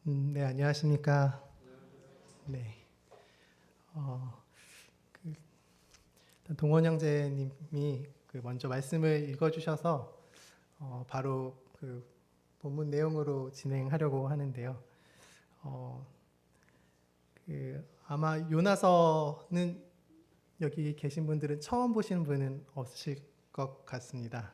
네, 안녕하십니까. 네, 어, 동원 형제님이 먼저 말씀을 읽어주셔서 바로 본문 내용으로 진행하려고 하는데요. 어, 아마 요나서는 여기 계신 분들은 처음 보시는 분은 없으실 것 같습니다.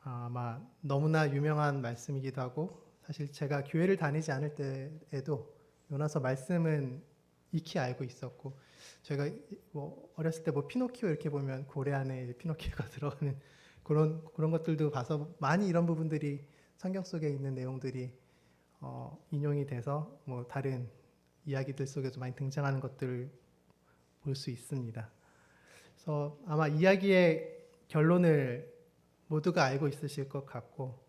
아마 너무나 유명한 말씀이기도 하고 사실 제가 교회를 다니지 않을 때에도 요나서 말씀은 익히 알고 있었고 제가 뭐 어렸을 때 뭐 피노키오 이렇게 보면 고래 안에 이제 피노키오가 들어가는 그런 것들도 봐서 많이 이런 부분들이 성경 속에 있는 내용들이 인용이 돼서 뭐 다른 이야기들 속에서 많이 등장하는 것들을 볼 수 있습니다. 그래서 아마 이야기의 결론을 모두가 알고 있으실 것 같고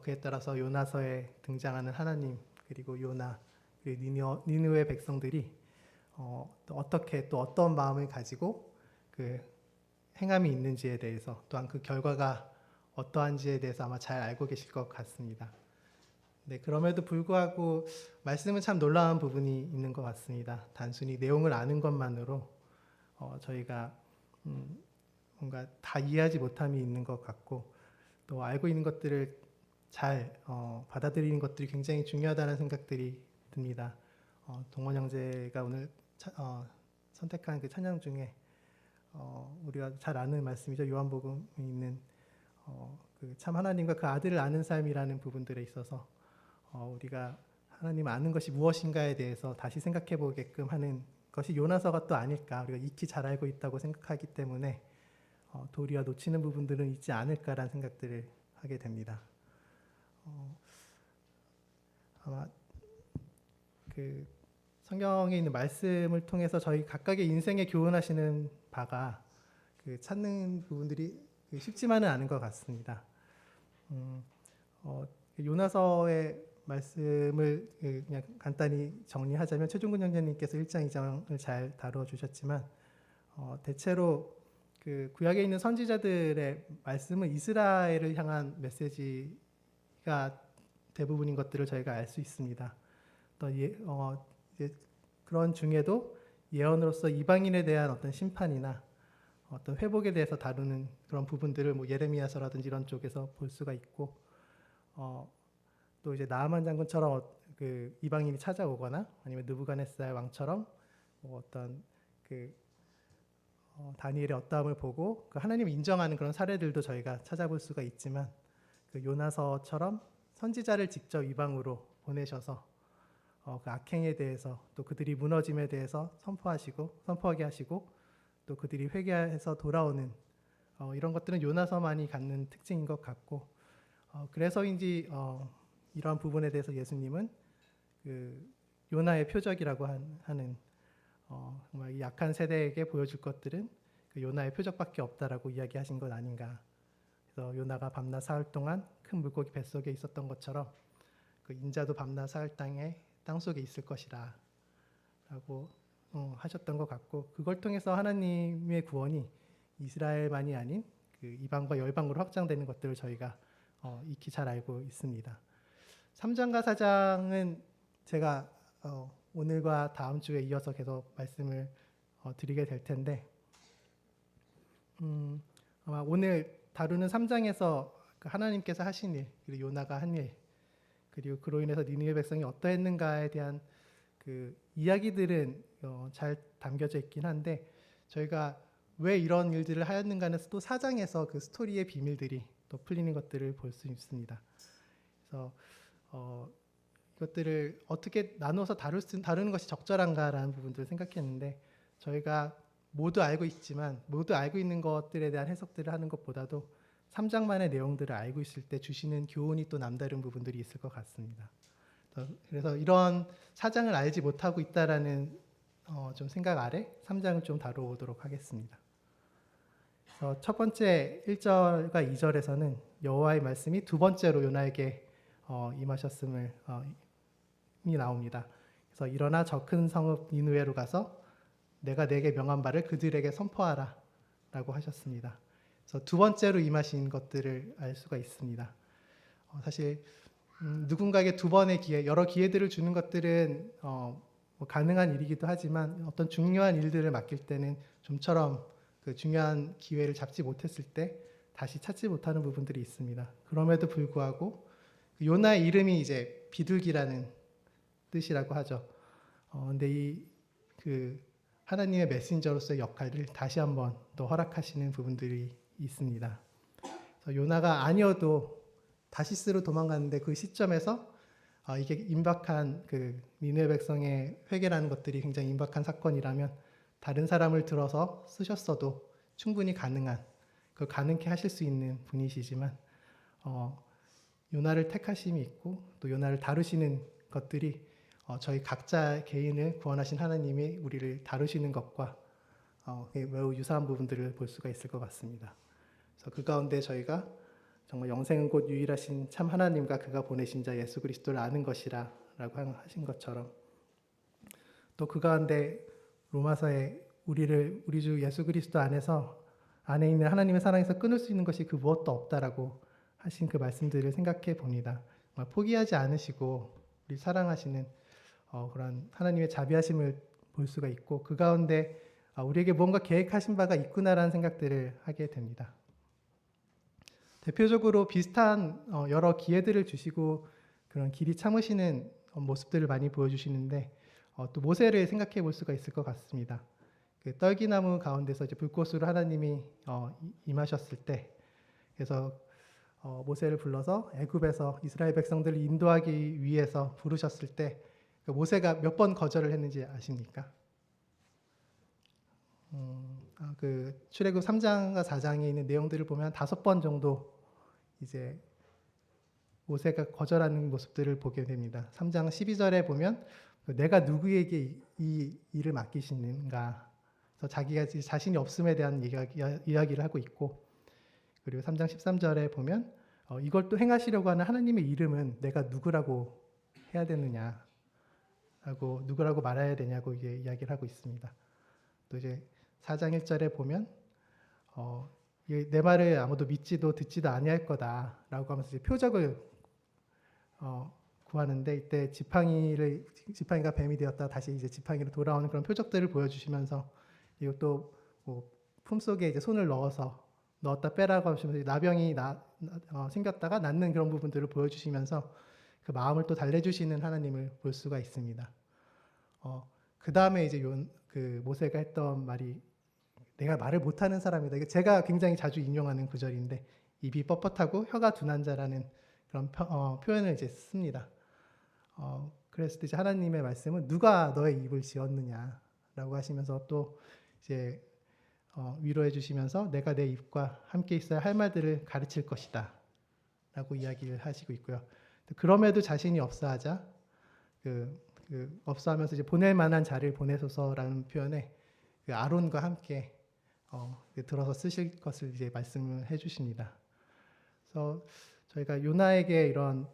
그에 따라서 요나서에 등장하는 하나님 그리고 요나 그리고 니느웨 백성들이 또 어떻게 또 어떤 마음을 가지고 그 행함이 있는지에 대해서 또한 그 결과가 어떠한지에 대해서 아마 잘 알고 계실 것 같습니다. 네, 그럼에도 불구하고 말씀은 참 놀라운 부분이 있는 것 같습니다. 단순히 내용을 아는 것만으로 저희가 뭔가 다 이해하지 못함이 있는 것 같고 또 알고 있는 것들을 잘 받아들이는 것들이 굉장히 중요하다는 생각들이 듭니다. 동원 형제가 오늘 선택한 그 찬양 중에 우리가 잘 아는 말씀이죠. 요한복음에 있는 그참 하나님과 그 아들을 아는 삶이라는 부분들에 있어서 우리가 하나님 아는 것이 무엇인가에 대해서 다시 생각해 보게끔 하는 것이 요나서가 또 아닐까. 우리가 익히 잘 알고 있다고 생각하기 때문에 도리어 놓치는 부분들은 있지 않을까라는 생각들을 하게 됩니다. 아마 그 성경에 있는 말씀을 통해서 저희 각각의 인생에 교훈하시는 바가 그 찾는 부분들이 쉽지만은 않은 것 같습니다. 요나서의 말씀을 그냥 간단히 정리하자면 최종근 형제님께서 1장 2장을 잘 다뤄주셨지만 대체로 그 구약에 있는 선지자들의 말씀은 이스라엘을 향한 메시지가 대부분인 것들을 저희가 알 수 있습니다. 또 그런 중에도 예언으로서 이방인에 대한 어떤 심판이나 어떤 회복에 대해서 다루는 그런 부분들을 뭐 예레미야서라든지 이런 쪽에서 볼 수가 있고 또 이제 나아만 장군처럼 그 이방인이 찾아오거나 아니면 느부갓네살 왕처럼 뭐 어떤 그 다니엘의 어떠함을 보고 그 하나님을 인정하는 그런 사례들도 저희가 찾아볼 수가 있지만 그 요나서처럼 선지자를 직접 이방으로 보내셔서 그 악행에 대해서 또 그들이 무너짐에 대해서 선포하게 하시고 또 그들이 회개해서 돌아오는 이런 것들은 요나서만이 갖는 특징인 것 같고 그래서인지 이러한 부분에 대해서 예수님은 그 요나의 표적이라고 하는 정말 이 약한 세대에게 보여줄 것들은 그 요나의 표적밖에 없다라고 이야기하신 것 아닌가. 그래서 요나가 밤낮 사흘 동안 큰 물고기 뱃속에 있었던 것처럼 그 인자도 밤낮 사흘 땅 속에 있을 것이라 라고 하셨던 것 같고 그걸 통해서 하나님의 구원이 이스라엘만이 아닌 그 이방과 열방으로 확장되는 것들을 저희가 익히 잘 알고 있습니다. 3장과 4장은 제가 오늘과 다음 주에 이어서 계속 말씀을 드리게 될 텐데 아마 오늘 다루는 3장에서 하나님께서 하신 일 그리고 요나가 한 일 그리고 그로 인해서 니느웨 백성이 어떠했는가에 대한 그 이야기들은 잘 담겨져 있긴 한데 저희가 왜 이런 일들을 하였는가는 또 4장에서 그 스토리의 비밀들이 또 풀리는 것들을 볼 수 있습니다. 그래서 이것들을 어떻게 나눠서 다루는 것이 적절한가라는 부분들을 생각했는데 저희가 모두 알고 있지만 모두 알고 있는 것들에 대한 해석들을 하는 것보다도 3장만의 내용들을 알고 있을 때 주시는 교훈이 또 남다른 부분들이 있을 것 같습니다. 그래서 이런 4장을 알지 못하고 있다라는 좀 생각 아래 3장을 좀 다뤄보도록 하겠습니다. 그래서 첫 번째 1절과 2절에서는 여호와의 말씀이 두 번째로 요나에게 임하셨음을 이 나옵니다. 그래서 일어나 저 큰 성읍 니느웨로 가서 내가 내게 명한 바를 그들에게 선포하라 라고 하셨습니다. 그래서 두 번째로 임하신 것들을 알 수가 있습니다. 사실 누군가에게 두 번의 기회, 여러 기회들을 주는 것들은 뭐 가능한 일이기도 하지만 어떤 중요한 일들을 맡길 때는 좀처럼 그 중요한 기회를 잡지 못했을 때 다시 찾지 못하는 부분들이 있습니다. 그럼에도 불구하고 요나의 이름이 이제 비둘기라는 뜻이라고 하죠. 근데 그 하나님의 메신저로서의 역할을 다시 한번 또 허락하시는 부분들이 있습니다. 그래서 요나가 아니어도 다시스로 도망갔는데 그 시점에서 이게 임박한 그 니느웨 백성의 회개라는 것들이 굉장히 임박한 사건이라면 다른 사람을 들어서 쓰셨어도 충분히 가능한, 그걸 가능케 하실 수 있는 분이시지만 요나를 택하심이 있고 또 요나를 다루시는 것들이 저희 각자 개인을 구원하신 하나님이 우리를 다루시는 것과 매우 유사한 부분들을 볼 수가 있을 것 같습니다. 그래서 그 가운데 저희가 정말 영생은 곧 유일하신 참 하나님과 그가 보내신 자 예수 그리스도를 아는 것이라 라고 하신 것처럼 또 그 가운데 로마서에 우리 주 예수 그리스도 안에 있는 하나님의 사랑에서 끊을 수 있는 것이 그 무엇도 없다라고 하신 그 말씀들을 생각해 봅니다. 포기하지 않으시고 우리 사랑하시는 그런 하나님의 자비하심을 볼 수가 있고 그 가운데 우리에게 뭔가 계획하신 바가 있구나라는 생각들을 하게 됩니다. 대표적으로 비슷한 여러 기회들을 주시고 그런 길이 참으시는 모습들을 많이 보여주시는데 또 모세를 생각해 볼 수가 있을 것 같습니다. 그 떨기나무 가운데서 이제 불꽃으로 하나님이 임하셨을 때, 그래서 모세를 불러서 애굽에서 이스라엘 백성들을 인도하기 위해서 부르셨을 때 그 모세가 몇 번 거절을 했는지 아십니까? 그 출애굽 3장과 4장에 있는 내용들을 보면 5번 정도 이제 모세가 거절하는 모습들을 보게 됩니다. 3장 12절에 보면 내가 누구에게 이 일을 맡기시는가, 그래서 자기가 자신이 없음에 대한 이야기를 하고 있고, 그리고 3장 13절에 보면 이걸 또 행하시려고 하는 하나님의 이름은 내가 누구라고 해야 되느냐 하고 누구라고 말해야 되냐고 이게 이야기를 하고 있습니다. 또 이제 4장 1절에 보면 내 말을 아무도 믿지도 듣지도 아니할 거다라고 하면서 이제 표적을 구하는데 이때 지팡이가 뱀이 되었다 다시 이제 지팡이로 돌아오는 그런 표적들을 보여주시면서 이것도 뭐 품속에 이제 손을 넣었다 빼라고 하시면서 나병이 생겼다가 낫는 그런 부분들을 보여주시면서 그 마음을 또 달래주시는 하나님을 볼 수가 있습니다. 그 다음에 이제 그 모세가 했던 말이 내가 말을 못하는 사람이다. 이게 제가 굉장히 자주 인용하는 구절인데 입이 뻣뻣하고 혀가 둔한 자라는 그런 표현을 이제 씁니다. 그랬을 때 이제 하나님의 말씀은 누가 너의 입을 지었느냐라고 하시면서 또 이제 위로해 주시면서 내가 내 입과 함께 있어야 할 말들을 가르칠 것이다 라고 이야기를 하시고 있고요. 그럼에도 자신이 없어하자 없어하면서 이제 보낼 만한 자를 보내소서라는 표현에 그 아론과 함께 들어서 쓰실 것을 이제 말씀을 해주십니다. 그래서 저희가 요나에게 이런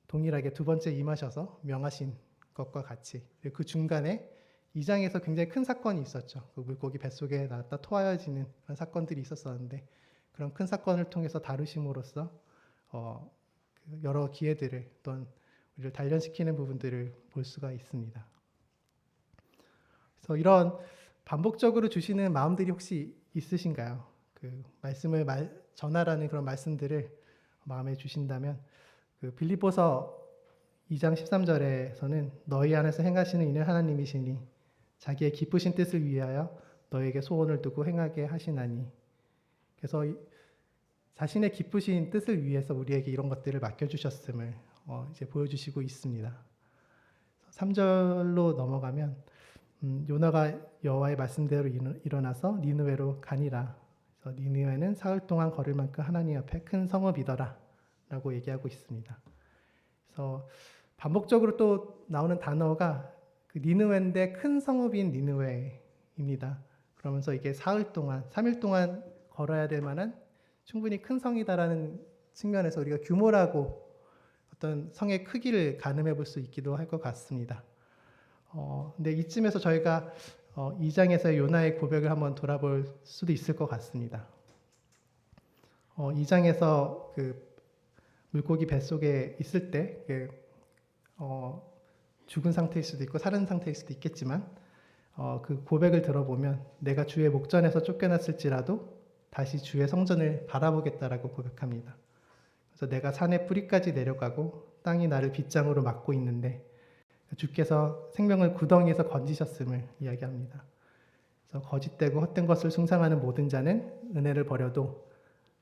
동일하게 두 번째 임하셔서 명하신 것과 같이 그 중간에 2장에서 굉장히 큰 사건이 있었죠. 그 물고기 뱃속에 나왔다 토하여지는 그런 사건들이 있었었는데 그런 큰 사건을 통해서 다루심으로써 여러 기회들을 또는 우리를 단련시키는 부분들을 볼 수가 있습니다. 그래서 이런 반복적으로 주시는 마음들이 혹시 있으신가요? 그 말씀을 전하라는 그런 말씀들을 마음에 주신다면 그 빌립보서 2장 13절에서는 너희 안에서 행하시는 이는 하나님이시니 자기의 기쁘신 뜻을 위하여 너에게 소원을 두고 행하게 하시나니, 그래서 자신의 기쁘신 뜻을 위해서 우리에게 이런 것들을 맡겨주셨음을 이제 보여주시고 있습니다. 3절로 넘어가면 요나가 여호와의 말씀대로 일어나서 니느웨로 가니라. 그래서 니느웨는 사흘 동안 걸을 만큼 하나님 앞에 큰 성읍이더라 라고 얘기하고 있습니다. 그래서 반복적으로 또 나오는 단어가 그 니느웨인데 큰 성읍인 니느웨입니다. 그러면서 이게 사흘 동안, 3일 동안 걸어야 될 만한 충분히 큰 성이다라는 측면에서 우리가 규모라고 어떤 성의 크기를 가늠해 볼 수 있기도 할 것 같습니다. 근데 이쯤에서 저희가 2장에서의 요나의 고백을 한번 돌아볼 수도 있을 것 같습니다. 2장에서 그 물고기 뱃속에 있을 때 죽은 상태일 수도 있고 살은 상태일 수도 있겠지만 그 고백을 들어보면 내가 주의 목전에서 쫓겨났을지라도 다시 주의 성전을 바라보겠다라고 고백합니다. 그래서 내가 산의 뿌리까지 내려가고 땅이 나를 빗장으로 막고 있는데 주께서 생명을 구덩이에서 건지셨음을 이야기합니다. 그래서 거짓되고 헛된 것을 숭상하는 모든 자는 은혜를 버려도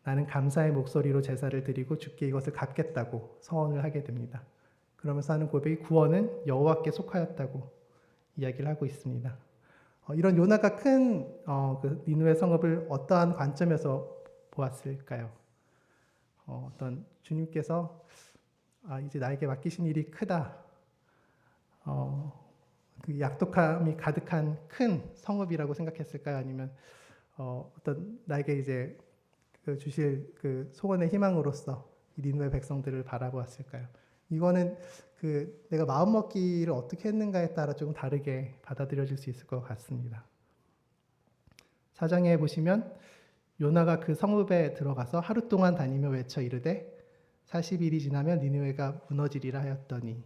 나는 감사의 목소리로 제사를 드리고 주께 이것을 갚겠다고 서원을 하게 됩니다. 그러면서 하는 고백이 구원은 여호와께 속하였다고 이야기를 하고 있습니다. 이런 요나가 큰 그 니느웨 성읍을 어떠한 관점에서 보았을까요? 어떤 주님께서 이제 나에게 맡기신 일이 크다. 그 약독함이 가득한 큰 성읍이라고 생각했을까요? 아니면 어떤 나에게 이제 그 주실 그 소원의 희망으로서 이 니느웨 백성들을 바라보았을까요? 이거는 그 내가 마음먹기를 어떻게 했는가에 따라 조금 다르게 받아들여질 수 있을 것 같습니다. 4장에 보시면 요나가 그 성읍에 들어가서 하루 동안 다니며 외쳐 이르되 40일이 지나면 니느웨가 무너지리라 하였더니.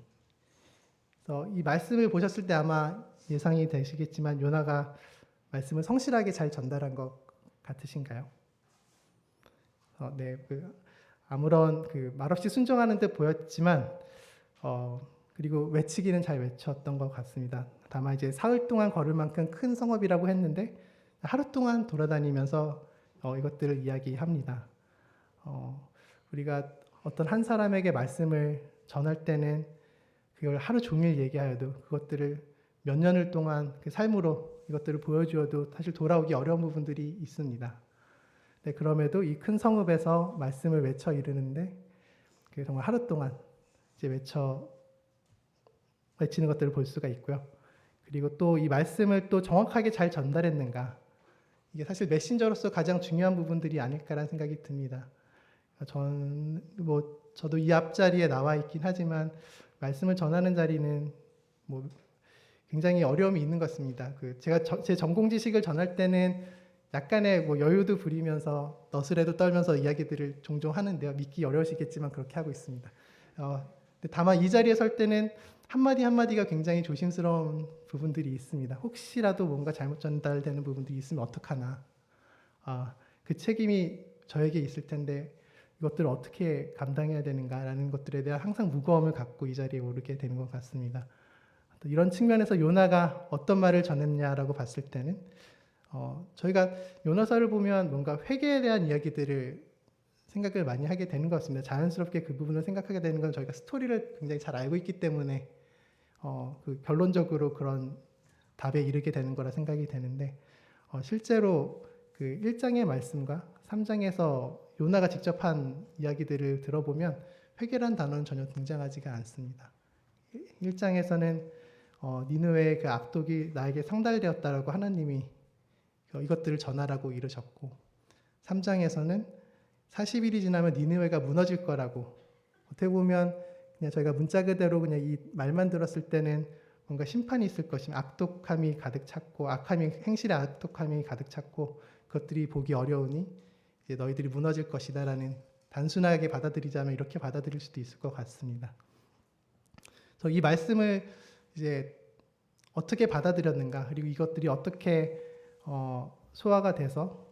그래서 이 말씀을 보셨을 때 아마 예상이 되시겠지만 요나가 말씀을 성실하게 잘 전달한 것 같으신가요? 네, 아무런 말없이 순종하는 듯 보였지만 그리고 외치기는 잘 외쳤던 것 같습니다. 다만 이제 사흘 동안 걸을 만큼 큰 성읍이라고 했는데 하루 동안 돌아다니면서 이것들을 이야기합니다. 우리가 어떤 한 사람에게 말씀을 전할 때는 그걸 하루 종일 얘기하여도 그것들을 몇 년을 동안 그 삶으로 이것들을 보여주어도 사실 돌아오기 어려운 부분들이 있습니다. 네, 그럼에도 이 큰 성읍에서 말씀을 외쳐 이르는데 정말 하루 동안 이제 외치는 것들을 볼 수가 있고요. 그리고 또 이 말씀을 또 정확하게 잘 전달했는가, 이게 사실 메신저로서 가장 중요한 부분들이 아닐까라는 생각이 듭니다. 저도 이 앞자리에 나와 있긴 하지만 말씀을 전하는 자리는 굉장히 어려움이 있는 것 같습니다. 제가 제 전공 지식을 전할 때는 약간의 여유도 부리면서 너스레도 떨면서 이야기들을 종종 하는데요. 믿기 어려우시겠지만 그렇게 하고 있습니다. 다만 이 자리에 설 때는 한마디 한마디가 굉장히 조심스러운 부분들이 있습니다. 혹시라도 뭔가 잘못 전달되는 부분들이 있으면 어떡하나. 그 책임이 저에게 있을 텐데 이것들을 어떻게 감당해야 되는가라는 것들에 대한 항상 무거움을 갖고 이 자리에 오르게 되는 것 같습니다. 또 이런 측면에서 요나가 어떤 말을 전했냐라고 봤을 때는 저희가 요나서를 보면 뭔가 회개에 대한 이야기들을 생각을 많이 하게 되는 것 같습니다. 자연스럽게 그 부분을 생각하게 되는 건 저희가 스토리를 굉장히 잘 알고 있기 때문에 결론적으로 그런 답에 이르게 되는 거라 생각이 되는데 실제로 그 1장의 말씀과 3장에서 요나가 직접 한 이야기들을 들어보면 회개란 단어는 전혀 등장하지가 않습니다. 1장에서는 니느웨의 그 악독이 나에게 상달되었다라고 하나님이 이것들을 전하라고 이르셨고 3장에서는 40일이 지나면 니느웨가 무너질 거라고, 어떻게 보면 그냥 저희가 문자 그대로 그냥 이 말만 들었을 때는 뭔가 심판이 있을 것이며 악독함이 가득 찼고 행실의 악독함이 가득 찼고 그것들이 보기 어려우니 이제 너희들이 무너질 것이다라는, 단순하게 받아들이자면 이렇게 받아들일 수도 있을 것 같습니다. 그래서 이 말씀을 이제 어떻게 받아들였는가, 그리고 이것들이 어떻게 소화가 돼서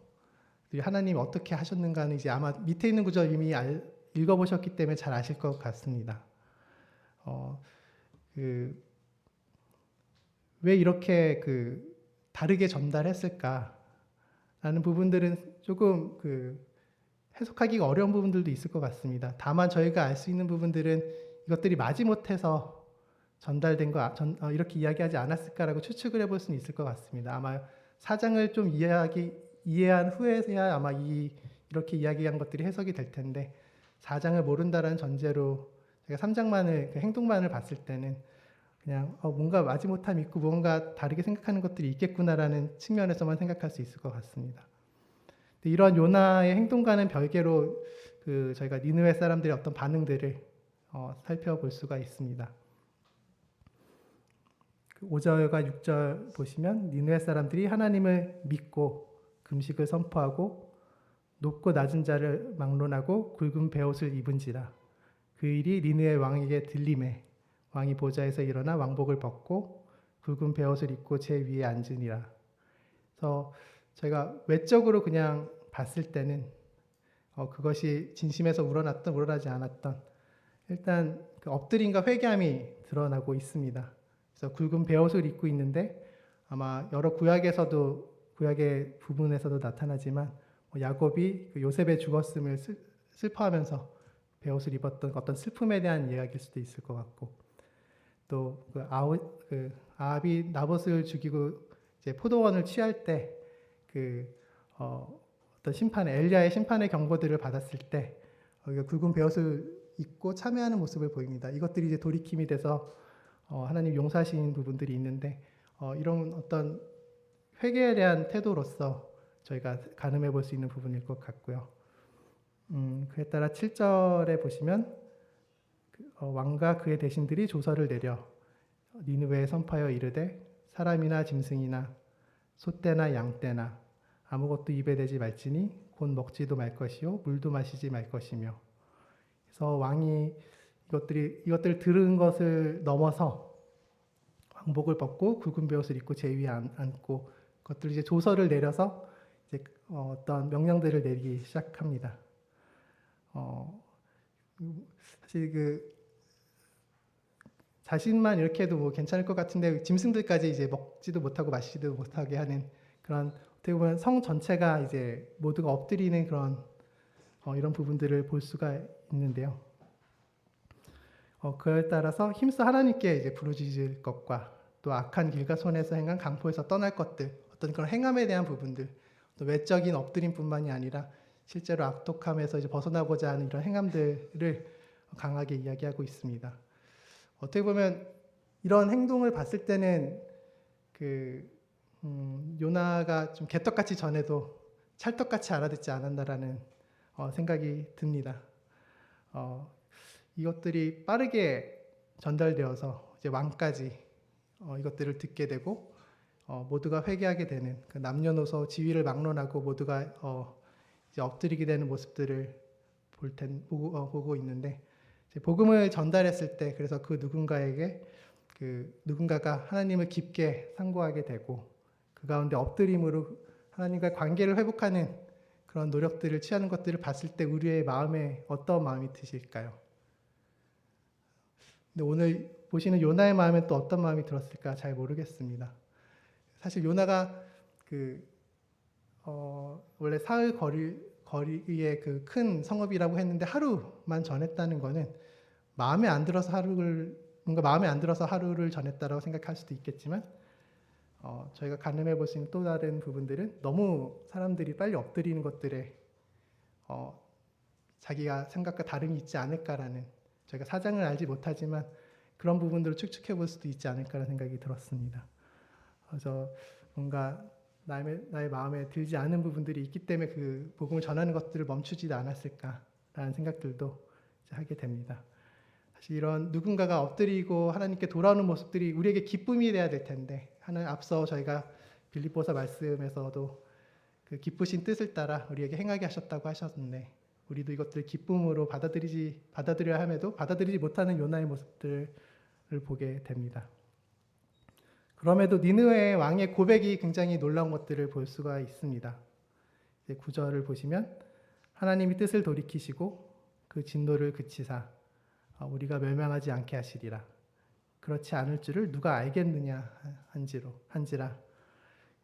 하나님이 어떻게 하셨는가는 이제 아마 밑에 있는 구절 이미 읽어보셨기 때문에 잘 아실 것 같습니다. 왜 이렇게 다르게 전달했을까라는 부분들은 조금 해석하기가 어려운 부분들도 있을 것 같습니다. 다만 저희가 알 수 있는 부분들은 이것들이 마지못해서 전달된 이렇게 이야기하지 않았을까라고 추측을 해볼 수는 있을 것 같습니다. 아마 4장을 좀 이해한 후에야 아마 이렇게 이야기한 것들이 해석이 될 텐데 4장을 모른다라는 전제로 제가 3장만을 행동만을 봤을 때는 그냥 뭔가 마지못함이 있고 뭔가 다르게 생각하는 것들이 있겠구나라는 측면에서만 생각할 수 있을 것 같습니다. 이러한 요나의 행동과는 별개로 저희가 니느웨 사람들의 어떤 반응들을 살펴볼 수가 있습니다. 5절과 6절 보시면 니느웨 사람들이 하나님을 믿고 금식을 선포하고 높고 낮은 자를 막론하고 굵은 베옷을 입은지라. 그 일이 니느웨 왕에게 들림에 왕이 보좌에서 일어나 왕복을 벗고 굵은 베옷을 입고 제 위에 앉으니라. 그래서 제가 외적으로 그냥 봤을 때는 그것이 진심에서 우러났던 우러나지 않았던 일단 그 엎드림과 회개함이 드러나고 있습니다. 그래서 굵은 베옷을 입고 있는데 아마 여러 구약의 부분에서도 나타나지만 야곱이 그 요셉의 죽었음을 슬퍼하면서 베옷을 입었던 어떤 슬픔에 대한 이야기일 수도 있을 것 같고 또 아합이 나봇을 죽이고 이제 포도원을 취할 때 어떤 엘리야의 심판의 경고들을 받았을 때 굵은 베옷을 입고 참여하는 모습을 보입니다. 이것들이 이제 돌이킴이 돼서 하나님 용서하신 부분들이 있는데 이런 어떤 회개에 대한 태도로서 저희가 가늠해 볼 수 있는 부분일 것 같고요. 그에 따라 7절에 보시면 왕과 그의 대신들이 조서를 내려 니느웨에 선포하여 이르되 사람이나 짐승이나 소떼나 양떼나 아무것도 입에 대지 말지니 곧 먹지도 말 것이요 물도 마시지 말 것이며. 그래서 왕이 이것들을 들은 것을 넘어서 왕복을 벗고 굵은 베옷을 입고 제 위에 앉고 그것들 이제 조서를 내려서 이제 어떤 명령들을 내리기 시작합니다. 사실 자신만 이렇게 해도 뭐 괜찮을 것 같은데 짐승들까지 이제 먹지도 못하고 마시지도 못하게 하는 그런 어떻게 보면 성 전체가 이제 모두가 엎드리는 그런 이런 부분들을 볼 수가 있는데요. 그에 따라서 힘써 하나님께 이제 부르짖을 것과 또 악한 길과 손에서 행한 강포에서 떠날 것들 어떤 그런 행함에 대한 부분들 또 외적인 엎드림뿐만이 아니라 실제로 악독함에서 이제 벗어나고자 하는 이런 행함들을 강하게 이야기하고 있습니다. 어떻게 보면 이런 행동을 봤을 때는 요나가 좀 개떡같이 전해도 찰떡같이 알아듣지 않았나라는 생각이 듭니다. 이것들이 빠르게 전달되어서 이제 왕까지 이것들을 듣게 되고 모두가 회개하게 되는 그 남녀노소 지위를 막론하고 모두가 이제 엎드리게 되는 모습들을 보고 있는데 복음을 전달했을 때 그래서 그 누군가가 하나님을 깊게 상고하게 되고 그 가운데 엎드림으로 하나님과 관계를 회복하는 그런 노력들을 취하는 것들을 봤을 때 우리의 마음에 어떤 마음이 드실까요? 근데 오늘 보시는 요나의 마음에 또 어떤 마음이 들었을까 잘 모르겠습니다. 사실 요나가 원래 사흘 거리의 그 큰 성읍이라고 했는데 하루만 전했다는 거는 마음에 안 들어서 하루를 전했다라고 생각할 수도 있겠지만 저희가 가늠해 볼 수 있는 또 다른 부분들은 너무 사람들이 빨리 엎드리는 것들에 자기가 생각과 다름이 있지 않을까라는 저희가 사정을 알지 못하지만 그런 부분들을 추측해 볼 수도 있지 않을까라는 생각이 들었습니다. 그래서 뭔가 나의 마음에 들지 않은 부분들이 있기 때문에 그 복음을 전하는 것들을 멈추지도 않았을까라는 생각들도 하게 됩니다. 사실 이런 누군가가 엎드리고 하나님께 돌아오는 모습들이 우리에게 기쁨이 돼야 될 텐데 앞서 저희가 빌립보서 말씀에서도 그 기쁘신 뜻을 따라 우리에게 행하게 하셨다고 하셨는데 우리도 이것들을 기쁨으로 받아들여야 함에도 받아들이지 못하는 요나의 모습들을 보게 됩니다. 그럼에도 니느웨 왕의 고백이 굉장히 놀라운 것들을 볼 수가 있습니다. 9절을 보시면 하나님이 뜻을 돌이키시고 그 진노를 그치사 우리가 멸망하지 않게 하시리라. 그렇지 않을 줄을 누가 알겠느냐 한지라.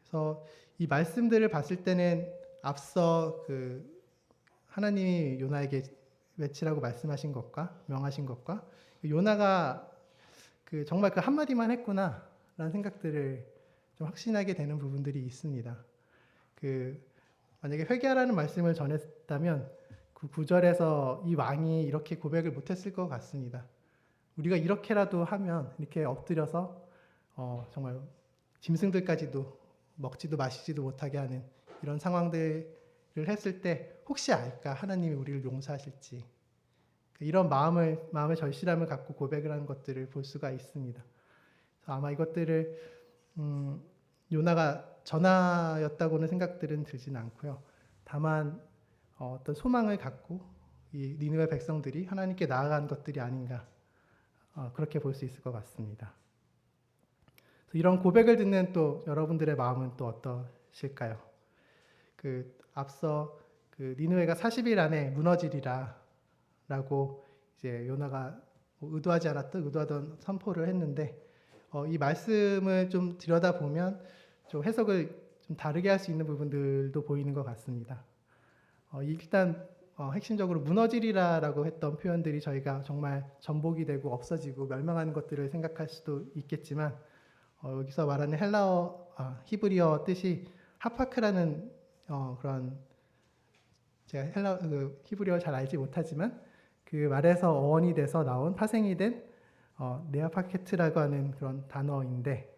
그래서 이 말씀들을 봤을 때는 앞서 하나님이 요나에게 외치라고 말씀하신 것과 명하신 것과 요나가 정말 그 한마디만 했구나라는 생각들을 좀 확신하게 되는 부분들이 있습니다. 만약에 회개하라는 말씀을 전했다면 그 9절에서 이 왕이 이렇게 고백을 못했을 것 같습니다. 우리가 이렇게라도 하면 이렇게 엎드려서 정말 짐승들까지도 먹지도 마시지도 못하게 하는 이런 상황들을 했을 때 혹시 알까 하나님이 우리를 용서하실지 이런 마음의 절실함을 갖고 고백을 하는 것들을 볼 수가 있습니다. 아마 이것들을 요나가 전하였다고는 생각들은 들지는 않고요. 다만 어떤 소망을 갖고 이 니느웨 백성들이 하나님께 나아간 것들이 아닌가 그렇게 볼 수 있을 것 같습니다. 이런 고백을 듣는 또 여러분들의 마음은 또 어떠실까요? 앞서 니느웨가 40일 안에 무너지리라라고 이제 요나가 의도하지 않았던 의도하던 선포를 했는데 이 말씀을 좀 들여다보면 좀 해석을 좀 다르게 할 수 있는 부분들도 보이는 것 같습니다. 일단 핵심적으로 무너지리라라고 했던 표현들이 저희가 정말 전복이 되고 없어지고 멸망하는 것들을 생각할 수도 있겠지만 여기서 말하는 히브리어 뜻이 하파크라는 그런 제가 히브리어 잘 알지 못하지만 그 말에서 어원이 돼서 나온 파생이 된 네아파케트라고 하는 그런 단어인데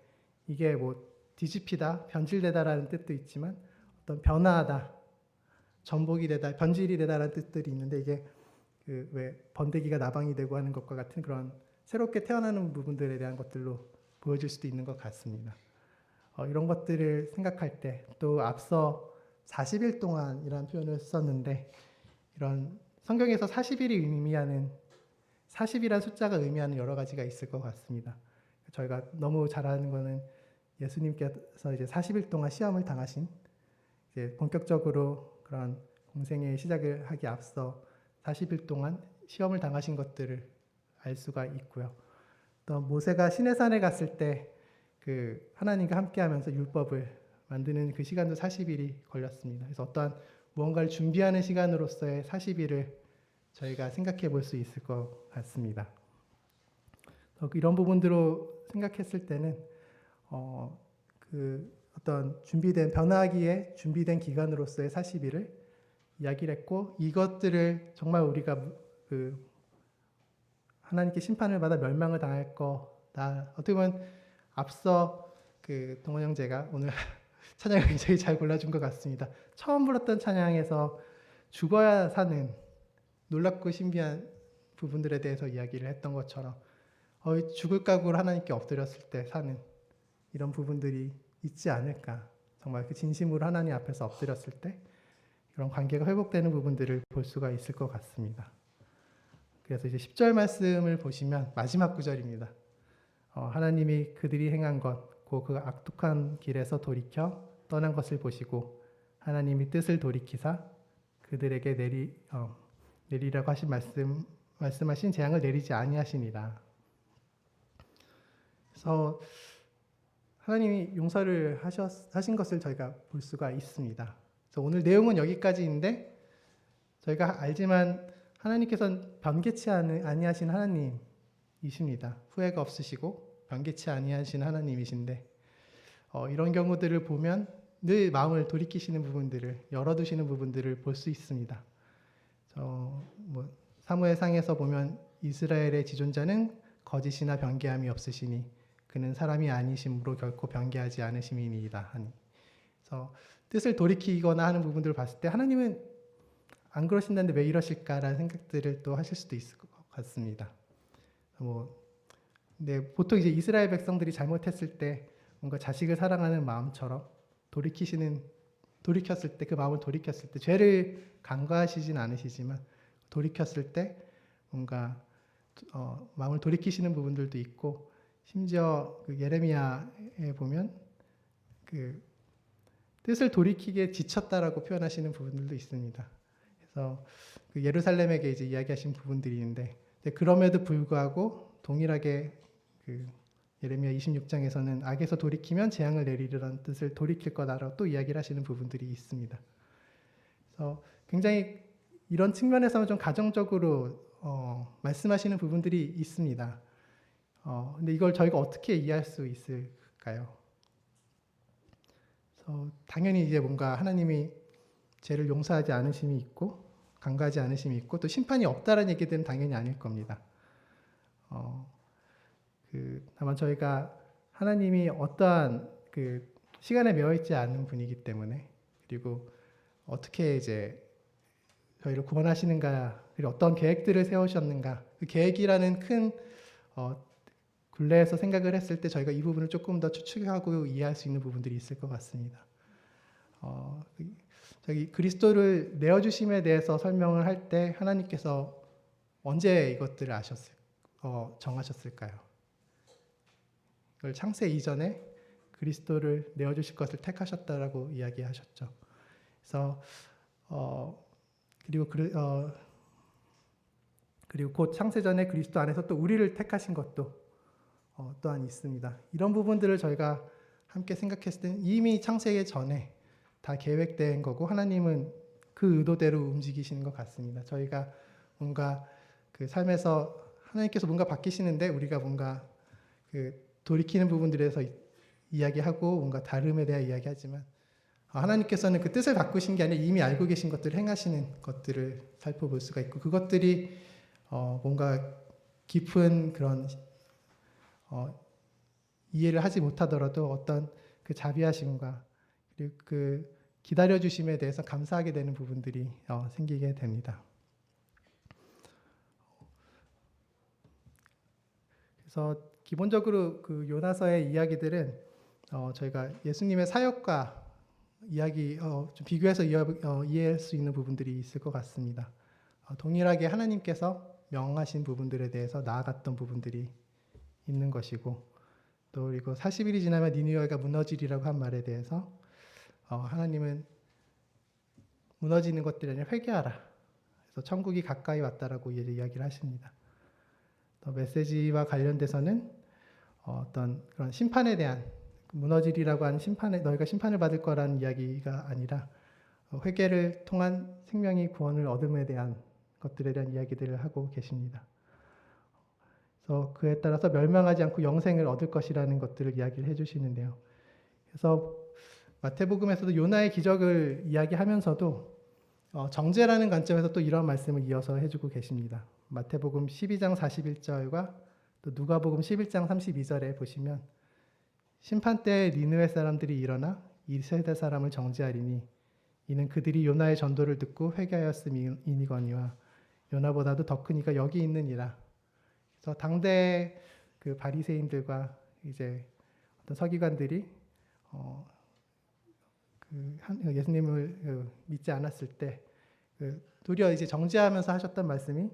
이게 뭐 뒤집히다, 변질되다라는 뜻도 있지만 어떤 변화하다, 전복이 되다, 변질이 되다라는 뜻들이 있는데 이게 왜 번데기가 나방이 되고 하는 것과 같은 그런 새롭게 태어나는 부분들에 대한 것들로 보여줄 수도 있는 것 같습니다. 이런 것들을 생각할 때 또 앞서 40일 동안이라는 표현을 썼는데 이런 성경에서 40일이 의미하는 40이라는 숫자가 의미하는 여러 가지가 있을 것 같습니다. 저희가 너무 잘 아는 거는 예수님께서 이제 40일 동안 시험을 당하신 이제 본격적으로 그런 공생의 시작을 하기 앞서 40일 동안 시험을 당하신 것들을 알 수가 있고요. 또 모세가 시내산에 갔을 때 하나님과 함께하면서 율법을 만드는 그 시간도 40일이 걸렸습니다. 그래서 어떠한 무언가를 준비하는 시간으로서의 40일을 저희가 생각해 볼 수 있을 것 같습니다. 이런 부분들로 생각했을 때는 어떤 준비된 변화하기에 준비된 기간으로서의 40일을 이야기를 했고 이것들을 정말 우리가 하나님께 심판을 받아 멸망을 당할 거다. 어떻게 보면 앞서 동원 형제가 오늘 찬양을 굉장히 잘 골라준 것 같습니다. 처음 불렀던 찬양에서 죽어야 사는 놀랍고 신비한 부분들에 대해서 이야기를 했던 것처럼 죽을 각오를 하나님께 엎드렸을 때 사는 이런 부분들이 있지 않을까. 정말 진심으로 하나님 앞에서 엎드렸을 때 이런 관계가 회복되는 부분들을 볼 수가 있을 것 같습니다. 그래서 이제 10절 말씀을 보시면 마지막 구절입니다. 하나님이 그들이 행한 것, 그 악독한 길에서 돌이켜 떠난 것을 보시고 하나님이 뜻을 돌이키사 그들에게 내리라고 하신 말씀하신 재앙을 내리지 아니하시니라. 그래서 하나님이 용서를 하신 것을 저희가 볼 수가 있습니다. 그래서 오늘 내용은 여기까지인데 저희가 알지만 하나님께서는 변개치 아니하신 하나님이십니다. 후회가 없으시고 변개치 아니하신 하나님이신데 이런 경우들을 보면 늘 마음을 돌이키시는 부분들을 열어두시는 부분들을 볼 수 있습니다. 사무엘상에서 보면 이스라엘의 지존자는 거짓이나 변개함이 없으시니 그는 사람이 아니심으로 결코 변개하지 않으심이니이다 하니. 그래서 뜻을 돌이키거나 하는 부분들을 봤을 때 하나님은 안 그러신다는데 왜 이러실까라는 생각들을 또 하실 수도 있을 것 같습니다. 근데 보통 이제 이스라엘 백성들이 잘못했을 때 뭔가 자식을 사랑하는 마음처럼 돌이켰을 때 그 마음을 돌이켰을 때 죄를 간과하시진 않으시지만 돌이켰을 때 뭔가 마음을 돌이키시는 부분들도 있고 심지어 예레미야에 보면 뜻을 돌이키기에 지쳤다라고 표현하시는 부분들도 있습니다. 그래서 예루살렘에게 이제 이야기하신 부분들이 있는데 그럼에도 불구하고 동일하게 예레미야 26장에서는 악에서 돌이키면 재앙을 내리리라는 뜻을 돌이킬 거다라고 또 이야기를 하시는 부분들이 있습니다. 그래서 굉장히 이런 측면에서는 좀 가정적으로 말씀하시는 부분들이 있습니다. 근데 이걸 저희가 어떻게 이해할 수 있을까요? 그래서 당연히 이제 뭔가 하나님이 죄를 용서하지 않으심이 있고 간과하지 않으심이 있고 또 심판이 없다라는 얘기들은 당연히 아닐 겁니다. 다만 저희가 하나님이 어떠한 시간에 매여 있지 않은 분이기 때문에 그리고 어떻게 이제 저희를 구원하시는가 그리고 어떤 계획들을 세우셨는가 그 계획이라는 큰 굴레에서 생각을 했을 때 저희가 이 부분을 조금 더 추측하고 이해할 수 있는 부분들이 있을 것 같습니다. 저기 그리스도를 내어주심에 대해서 설명을 할 때 하나님께서 언제 이것들을 정하셨을까요? 이걸 창세 이전에 그리스도를 내어주실 것을 택하셨다라고 이야기하셨죠. 그래서 그리고 곧 창세 전에 그리스도 안에서 또 우리를 택하신 것도 또한 있습니다. 이런 부분들을 저희가 함께 생각했을 때는 이미 창세 전에 다 계획된 거고 하나님은 그 의도대로 움직이시는 것 같습니다. 저희가 뭔가 그 삶에서 하나님께서 뭔가 바뀌시는데 우리가 뭔가 그 돌이키는 부분들에서 이야기하고 뭔가 다름에 대한 이야기하지만 하나님께서는 그 뜻을 바꾸신 게 아니라 이미 알고 계신 것들을 행하시는 것들을 살펴볼 수가 있고 그것들이 뭔가 깊은 그런 이해를 하지 못하더라도 어떤 그 자비하심과 그리고 그 기다려주심에 대해서 감사하게 되는 부분들이 생기게 됩니다. 그래서 기본적으로 그 요나서의 이야기들은 저희가 예수님의 사역과 이야기 좀 비교해서 이해할 수 있는 부분들이 있을 것 같습니다. 동일하게 하나님께서 명하신 부분들에 대해서 나아갔던 부분들이 있는 것이고 또 그리고 40일이 지나면 니느웨가 무너지리라고 한 말에 대해서 하나님은 무너지는 것들이 아니라 회개하라. 그래서 천국이 가까이 왔다라고 이야기를 하십니다. 또 메시지와 관련돼서는 어떤 그런 심판에 대한 무너지리라고 하는 심판에 너희가 심판을 받을 거라는 이야기가 아니라 회개를 통한 생명이 구원을 얻음에 대한 것들에 대한 이야기들을 하고 계십니다. 그래서 그에 따라서 멸망하지 않고 영생을 얻을 것이라는 것들을 이야기를 해주시는데요. 그래서 마태복음에서도 요나의 기적을 이야기하면서도 정죄라는 관점에서 또 이런 말씀을 이어서 해주고 계십니다. 마태복음 12장 41절과 또 누가복음 11장 32절에 보시면 심판 때 니느웨 사람들이 일어나 이 세대 사람을 정죄하리니 이는 그들이 요나의 전도를 듣고 회개하였음이니거니와 요나보다도 더 큰 이가 여기 있느니라. 그래서 당대 그 바리새인들과 이제 어떤 서기관들이 예수님을 믿지 않았을 때 도리어 이제 정죄하면서 하셨던 말씀이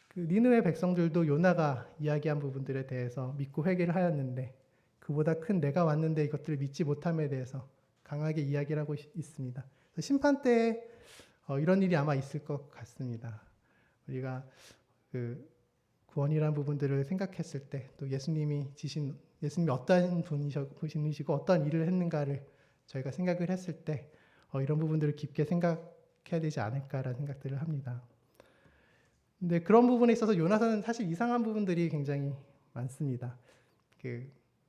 그 니느웨 백성들도 요나가 이야기한 부분들에 대해서 믿고 회개를 하였는데 그보다 큰 내가 왔는데 이것들을 믿지 못함에 대해서 강하게 이야기를 하고 있습니다. 심판 때 이런 일이 아마 있을 것 같습니다. 우리가 그 구원이라는 부분들을 생각했을 때 또 예수님이 어떤 분이시고 어떤 일을 했는가를 저희가 생각을 했을 때 이런 부분들을 깊게 생각해야 되지 않을까라는 생각들을 합니다. 근데 그런 부분에 있어서 요나서는 사실 이상한 부분들이 굉장히 많습니다.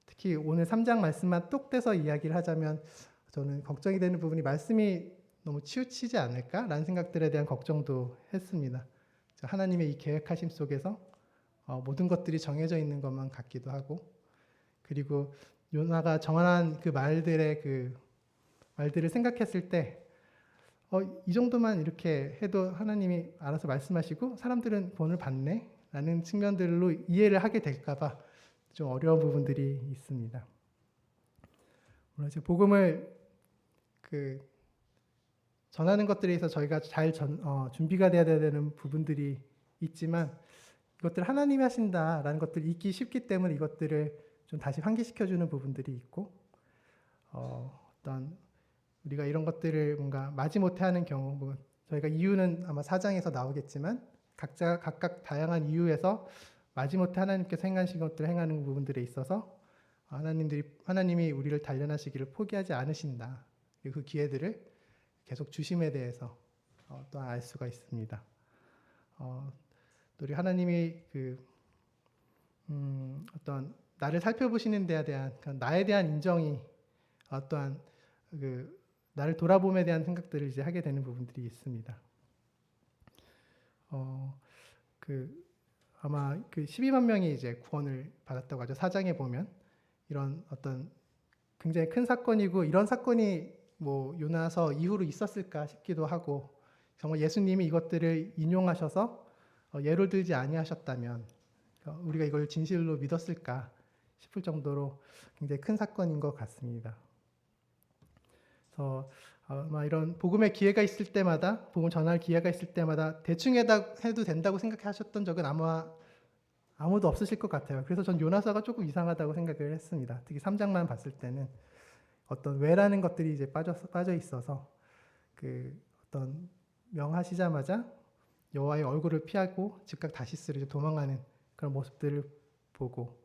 특히 오늘 3장 말씀만 똑 떼서 이야기를 하자면 저는 걱정이 되는 부분이 말씀이 너무 치우치지 않을까라는 생각들에 대한 걱정도 했습니다. 하나님의 이 계획하심 속에서 모든 것들이 정해져 있는 것만 같기도 하고 그리고 요나가 정한 그 말들을 생각했을 때 이 정도만 이렇게 해도 하나님이 알아서 말씀하시고 사람들은 구원을 받네 라는 측면들로 이해를 하게 될까 봐 좀 어려운 부분들이 있습니다. 물론 이제 복음을 전하는 것들에 있어서 저희가 잘 준비가 돼야 되는 부분들이 있지만 이것들 하나님이 하신다라는 것들을 잊기 쉽기 때문에 이것들을 좀 다시 환기시켜주는 부분들이 있고 어떤 우리가 이런 것들을 뭔가 마지못해 하는 경우 저희가 이유는 아마 4장에서 나오겠지만 각각 다양한 이유에서 마지못해 하나님께서 행하신 것들을 행하는 부분들에 있어서 하나님이 우리를 단련하시기를 포기하지 않으신다. 그리고 그 기회들을 계속 주심에 대해서 또 알 수가 있습니다. 또 우리 하나님이 어떤 나를 살펴보시는 데에 대한 나에 대한 인정이 어떠한 나를 돌아봄에 대한 생각들을 이제 하게 되는 부분들이 있습니다. 아마 12만 명이 이제 구원을 받았다고 하죠. 4장에 보면 이런 어떤 굉장히 큰 사건이고 이런 사건이 뭐 요나서 이후로 있었을까 싶기도 하고 정말 예수님이 이것들을 인용하셔서 예를 들지 아니하셨다면 우리가 이걸 진실로 믿었을까 싶을 정도로 굉장히 큰 사건인 것 같습니다. 그래서 아마 이런 복음의 기회가 있을 때마다, 복음 전할 기회가 있을 때마다 대충 해도 된다고 생각하셨던 적은 아마 아무도 없으실 것 같아요. 그래서 전 요나서가 조금 이상하다고 생각을 했습니다. 특히 3장만 봤을 때는 어떤 왜라는 것들이 이제 빠져 있어서 그 어떤 명하시자마자 여호와의 얼굴을 피하고 즉각 다시스로 이제 도망가는 그런 모습들을 보고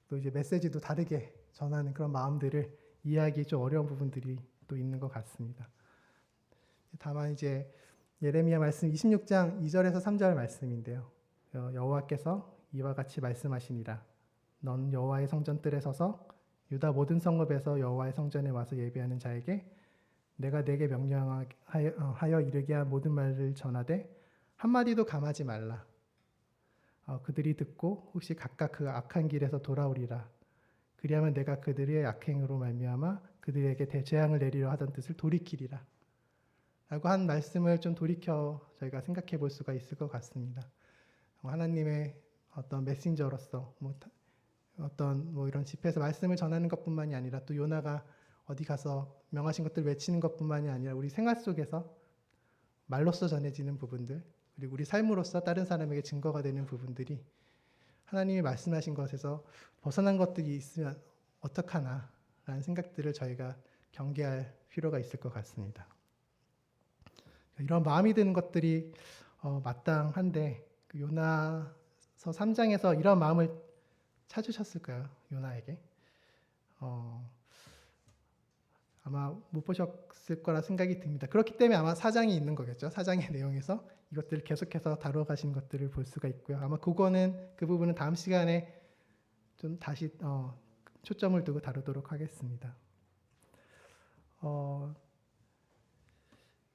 또 이제 메시지도 다르게 전하는 그런 마음들을 이해하기 좀 어려운 부분들이 또 있는 것 같습니다. 다만 이제 예레미야 말씀 26장 2절에서 3절 말씀인데요. 여호와께서 이와 같이 말씀하시니라. 넌 여호와의 성전뜰에 서서 유다 모든 성읍에서 여호와의 성전에 와서 예배하는 자에게 내가 내게 명령하여 이르게 한 모든 말을 전하되 한마디도 감하지 말라. 그들이 듣고 혹시 각각 그 악한 길에서 돌아오리라. 그리하면 내가 그들의 악행으로 말미암아 그들에게 대재앙을 내리려 하던 뜻을 돌이키리라. 라고 한 말씀을 좀 돌이켜 저희가 생각해 볼 수가 있을 것 같습니다. 하나님의 어떤 메신저로서 어떤 이런 집회에서 말씀을 전하는 것뿐만이 아니라 또 요나가 어디 가서 명하신 것들 외치는 것뿐만이 아니라 우리 생활 속에서 말로써 전해지는 부분들 그리고 우리 삶으로서 다른 사람에게 증거가 되는 부분들이 하나님이 말씀하신 것에서 벗어난 것들이 있으면 어떡하나 라는 생각들을 저희가 경계할 필요가 있을 것 같습니다. 이런 마음이 드는 것들이 마땅한데 그 요나서 3장에서 이런 마음을 찾으셨을까요? 요나에게? 아마 못 보셨을 거라 생각이 듭니다. 그렇기 때문에 아마 4장이 있는 거겠죠. 4장의 내용에서 이것들을 계속해서 다루어 가신 것들을 볼 수가 있고요. 아마 그 부분은 다음 시간에 좀 다시 초점을 두고 다루도록 하겠습니다.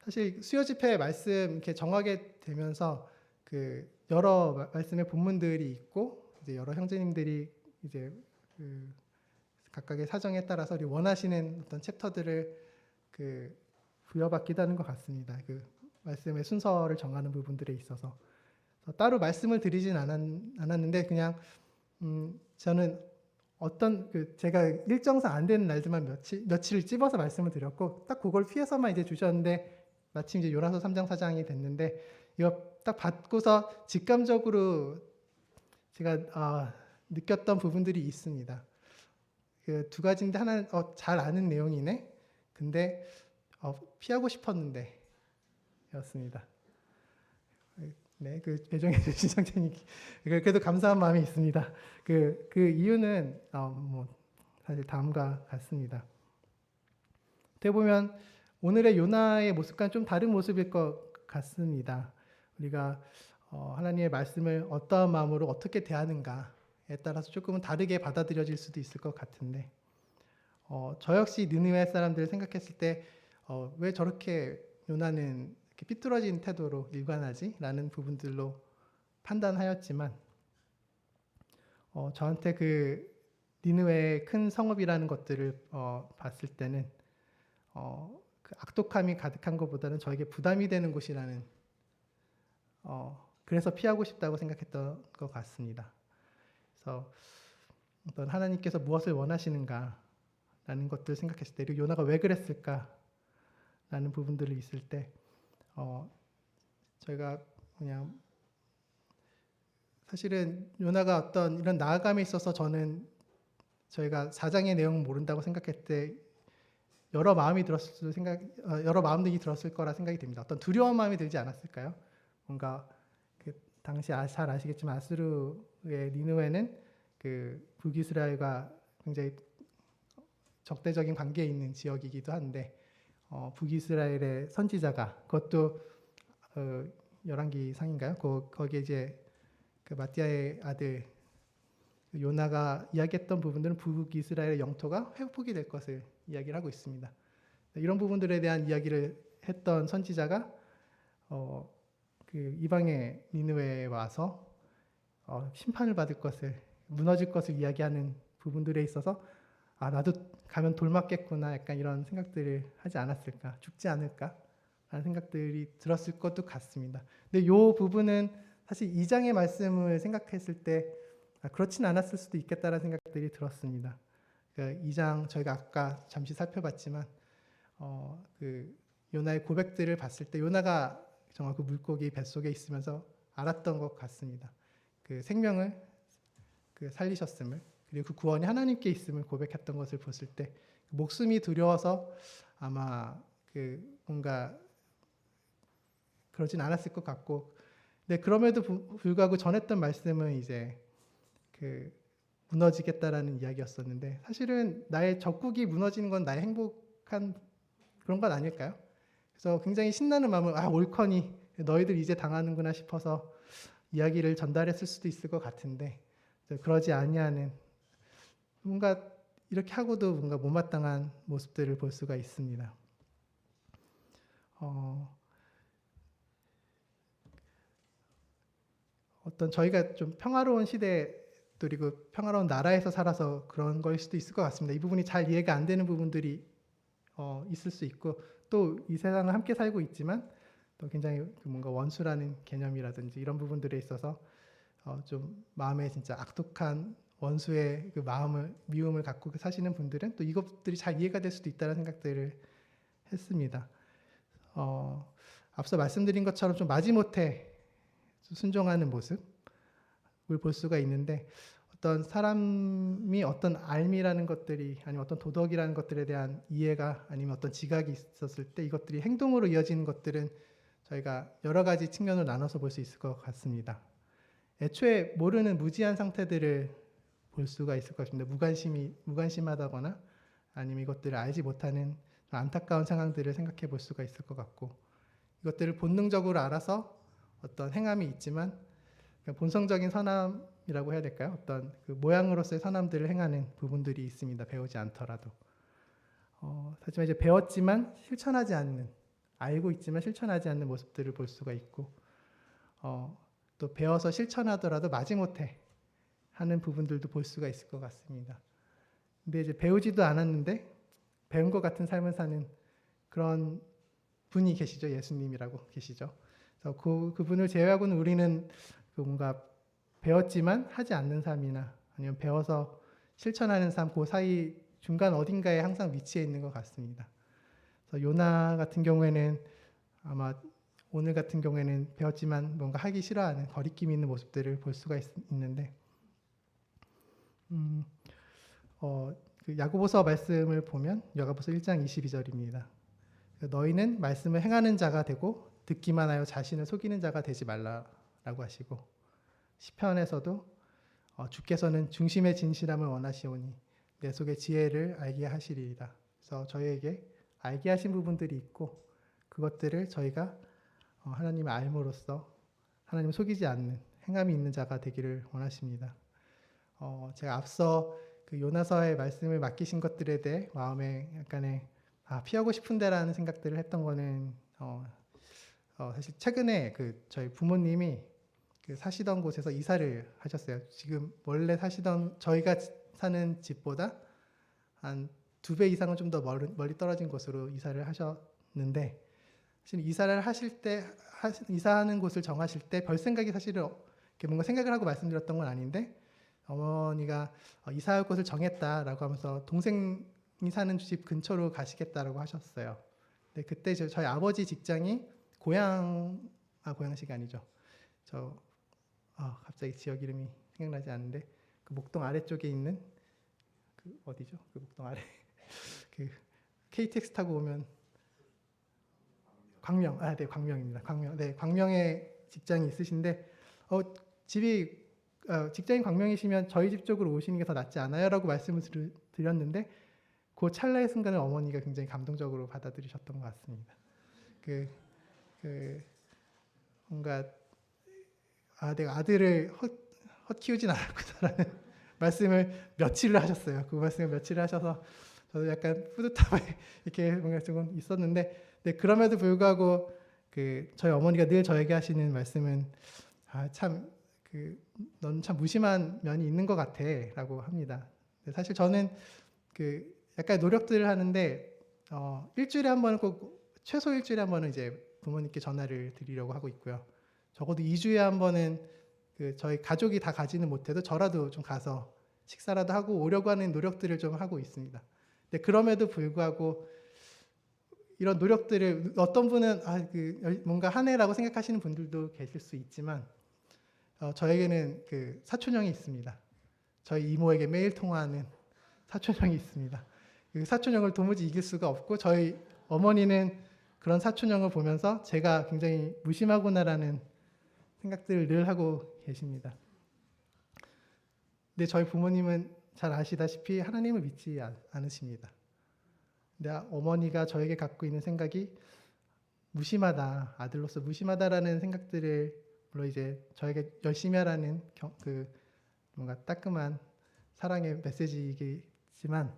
사실 수요 집회 말씀 이렇게 정하게 되면서 그 여러 말씀의 본문들이 있고 이제 여러 형제님들이 이제 그 각각의 사정에 따라서 원하시는 어떤 챕터들을 그 부여받기도 하는 것 같습니다. 그 말씀의 순서를 정하는 부분들에 있어서 따로 말씀을 드리진 않았는데 그냥 저는 어떤 제가 일정상 안 되는 날들만 며칠을 찝어서 말씀을 드렸고 딱 그걸 피해서만 이제 주셨는데 마침 이제 요나서 3장 4장이 됐는데 이거 딱 받고서 직감적으로 제가 느꼈던 부분들이 있습니다. 그 두 가지인데 하나는 잘 아는 내용이네. 근데 피하고 싶었는데 였습니다. 네, 그 배정해 주신 장로님 그래도 감사한 마음이 있습니다. 그 이유는 사실 다음과 같습니다. 어떻게 보면 오늘의 요나의 모습과는 좀 다른 모습일 것 같습니다. 우리가 하나님의 말씀을 어떠한 마음으로 어떻게 대하는가에 따라서 조금은 다르게 받아들여질 수도 있을 것 같은데 저 역시 느느웨 사람들을 생각했을 때 왜 저렇게 요나는 이렇게 삐뚤어진 태도로 일관하지? 라는 부분들로 판단하였지만 저한테 그 니느웨의 큰 성읍이라는 것들을 봤을 때는 그 악독함이 가득한 것보다는 저에게 부담이 되는 곳이라는 그래서 피하고 싶다고 생각했던 것 같습니다. 그래서 어떤 하나님께서 무엇을 원하시는가라는 것들을 생각했을 때 그리고 요나가 왜 그랬을까라는 부분들이 있을 때 저희가 그냥 사실은 요나가 어떤 이런 나아감에 있어서 저희가 4장의 내용을 모른다고 생각할 때 여러 마음들이 들었을 거라 생각이 됩니다. 어떤 두려운 마음이 들지 않았을까요? 뭔가 그 당시 잘 아시겠지만 아수르의 니느웨는 그 북이스라엘과 굉장히 적대적인 관계에 있는 지역이기도 한데 북이스라엘의 선지자가 그것도 열왕기 상인가요? 거기에 이제 그 마띠아의 아들 요나가 이야기했던 부분들은 북이스라엘의 영토가 회복이 될 것을 이야기를 하고 있습니다. 이런 부분들에 대한 이야기를 했던 선지자가 그 이방의 니느웨에 와서 심판을 받을 것을 무너질 것을 이야기하는 부분들에 있어서 나도 가면 돌 맞겠구나 약간 이런 생각들을 하지 않았을까 죽지 않을까 라는 생각들이 들었을 것도 같습니다. 근데 이 부분은 사실 2장의 말씀을 생각했을 때 그렇진 않았을 수도 있겠다라는 생각들이 들었습니다. 2장 저희가 아까 잠시 살펴봤지만 그 요나의 고백들을 봤을 때 요나가 정말 그 물고기 뱃속에 있으면서 알았던 것 같습니다. 그 생명을 그 살리셨음을, 그리고 그 구원이 하나님께 있음을 고백했던 것을 봤을 때 목숨이 두려워서 아마 그 뭔가 그러진 않았을 것 같고, 근데 그럼에도 불구하고 전했던 말씀은 이제 그 무너지겠다라는 이야기였었는데, 사실은 나의 적국이 무너지는 건 나의 행복한 그런 건 아닐까요? 그래서 굉장히 신나는 마음을 옳거니 너희들 이제 당하는구나 싶어서 이야기를 전달했을 수도 있을 것 같은데, 그러지 아니하는, 뭔가 이렇게 하고도 뭔가 못마땅한 모습들을 볼 수가 있습니다. 어떤 저희가 좀 평화로운 시대, 그리고 평화로운 나라에서 살아서 그런 걸 수도 있을 것 같습니다. 이 부분이 잘 이해가 안 되는 부분들이 있을 수 있고, 또 이 세상을 함께 살고 있지만 또 굉장히 뭔가 원수라는 개념이라든지 이런 부분들에 있어서 좀 마음에 진짜 악독한 원수의 그 마음을, 미움을 갖고 사시는 분들은 또 이것들이 잘 이해가 될 수도 있다는 생각들을 했습니다. 앞서 말씀드린 것처럼 좀 마지못해 순종하는 모습을 볼 수가 있는데, 어떤 사람이 어떤 알미라는 것들이, 아니면 어떤 도덕이라는 것들에 대한 이해가, 아니면 어떤 지각이 있었을 때 이것들이 행동으로 이어지는 것들은 저희가 여러 가지 측면으로 나눠서 볼 수 있을 것 같습니다. 애초에 모르는 무지한 상태들을 볼 수가 있을 것 같습니다. 무관심하다거나 아니면 이것들을 알지 못하는 안타까운 상황들을 생각해 볼 수가 있을 것 같고, 이것들을 본능적으로 알아서 어떤 행함이 있지만 본성적인 선함이라고 해야 될까요? 어떤 그 모양으로서의 선함들을 행하는 부분들이 있습니다. 배우지 않더라도. 하지만 이제 배웠지만 실천하지 않는, 알고 있지만 실천하지 않는 모습들을 볼 수가 있고, 또 배워서 실천하더라도 마지못해 하는 부분들도 볼 수가 있을 것 같습니다. 근데 이제 배우지도 않았는데 배운 것 같은 삶을 사는 그런 분이 계시죠. 예수님이라고 계시죠. 그래서 그분을 제외하고는 우리는 뭔가 배웠지만 하지 않는 삶이나 아니면 배워서 실천하는 삶, 그 사이 중간 어딘가에 항상 위치해 있는 것 같습니다. 그래서 요나 같은 경우에는 아마 오늘 같은 경우에는 배웠지만 뭔가 하기 싫어하는, 거리낌 있는 모습들을 볼 수가 있는데, 그 야고보서 말씀을 보면 야고보서 1장 22절입니다. 너희는 말씀을 행하는 자가 되고 듣기만 하여 자신을 속이는 자가 되지 말라라고 하시고, 시편에서도 주께서는 중심의 진실함을 원하시오니 내 속의 지혜를 알게 하시리이다. 그래서 저희에게 알게 하신 부분들이 있고, 그것들을 저희가 하나님을 알므로써 하나님을 속이지 않는 행함이 있는 자가 되기를 원하십니다. 제가 앞서 그 요나서의 말씀을 맡기신 것들에 대해 마음에 약간의 피하고 싶은데라는 생각들을 했던 거는 사실 최근에 그 저희 부모님이 그 사시던 곳에서 이사를 하셨어요. 지금 원래 사시던 저희가 사는 집보다 한 2배 이상은 좀 더 멀리 떨어진 곳으로 이사를 하셨는데, 사실 이사를 하실 때, 이사하는 곳을 정하실 때 별 생각이 사실은 이렇게 뭔가 생각을 하고 말씀드렸던 건 아닌데, 어머니가 이사할 곳을 정했다라고 하면서 동생이 사는 집 근처로 가시겠다라고 하셨어요. 근데 그때 저희 아버지 직장이 고양시가 아니죠. 갑자기 지역 이름이 생각나지 않는데, 그 목동 아래쪽에 있는 그 어디죠? 그 목동 아래 그 KTX 타고 오면 광명, 네, 광명입니다. 광명, 네, 광명에 직장이 있으신데, 직장인 광명이시면 저희 집 쪽으로 오시는 게 더 낫지 않아요?라고 말씀을 드렸는데, 그 찰나의 순간을 어머니가 굉장히 감동적으로 받아들이셨던 것 같습니다. 뭔가 내가 아들을 헛키우진 않았구나라는 말씀을 며칠을 하셨어요. 그 말씀을 며칠을 하셔서 저도 약간 뿌듯함이 이렇게 뭔가 조금 있었는데, 네, 그럼에도 불구하고 저희 어머니가 늘 저에게 하시는 말씀은 넌 참 무심한 면이 있는 것 같아라고 합니다. 사실 저는 약간 노력들을 하는데 일주일에 한 번은 최소 일주일에 한 번은 이제 부모님께 전화를 드리려고 하고 있고요. 적어도 2주에 한 번은 저희 가족이 다 가지는 못해도 저라도 좀 가서 식사라도 하고 오려고 하는 노력들을 좀 하고 있습니다. 근데 그럼에도 불구하고 이런 노력들을 어떤 분은 뭔가 한 해라고 생각하시는 분들도 계실 수 있지만 저에게는 그 사촌형이 있습니다. 저희 이모에게 매일 통화하는 사촌형이 있습니다. 그 사촌형을 도무지 이길 수가 없고 저희 어머니는 그런 사촌형을 보면서 제가 굉장히 무심하구나라는 생각들을 늘 하고 계십니다. 근데 저희 부모님은 잘 아시다시피 하나님을 믿지 않으십니다. 근데 어머니가 저에게 갖고 있는 생각이 무심하다, 아들로서 무심하다라는 생각들을 물론 이제 저에게 열심히 하라는 그 뭔가 따끔한 사랑의 메시지이지만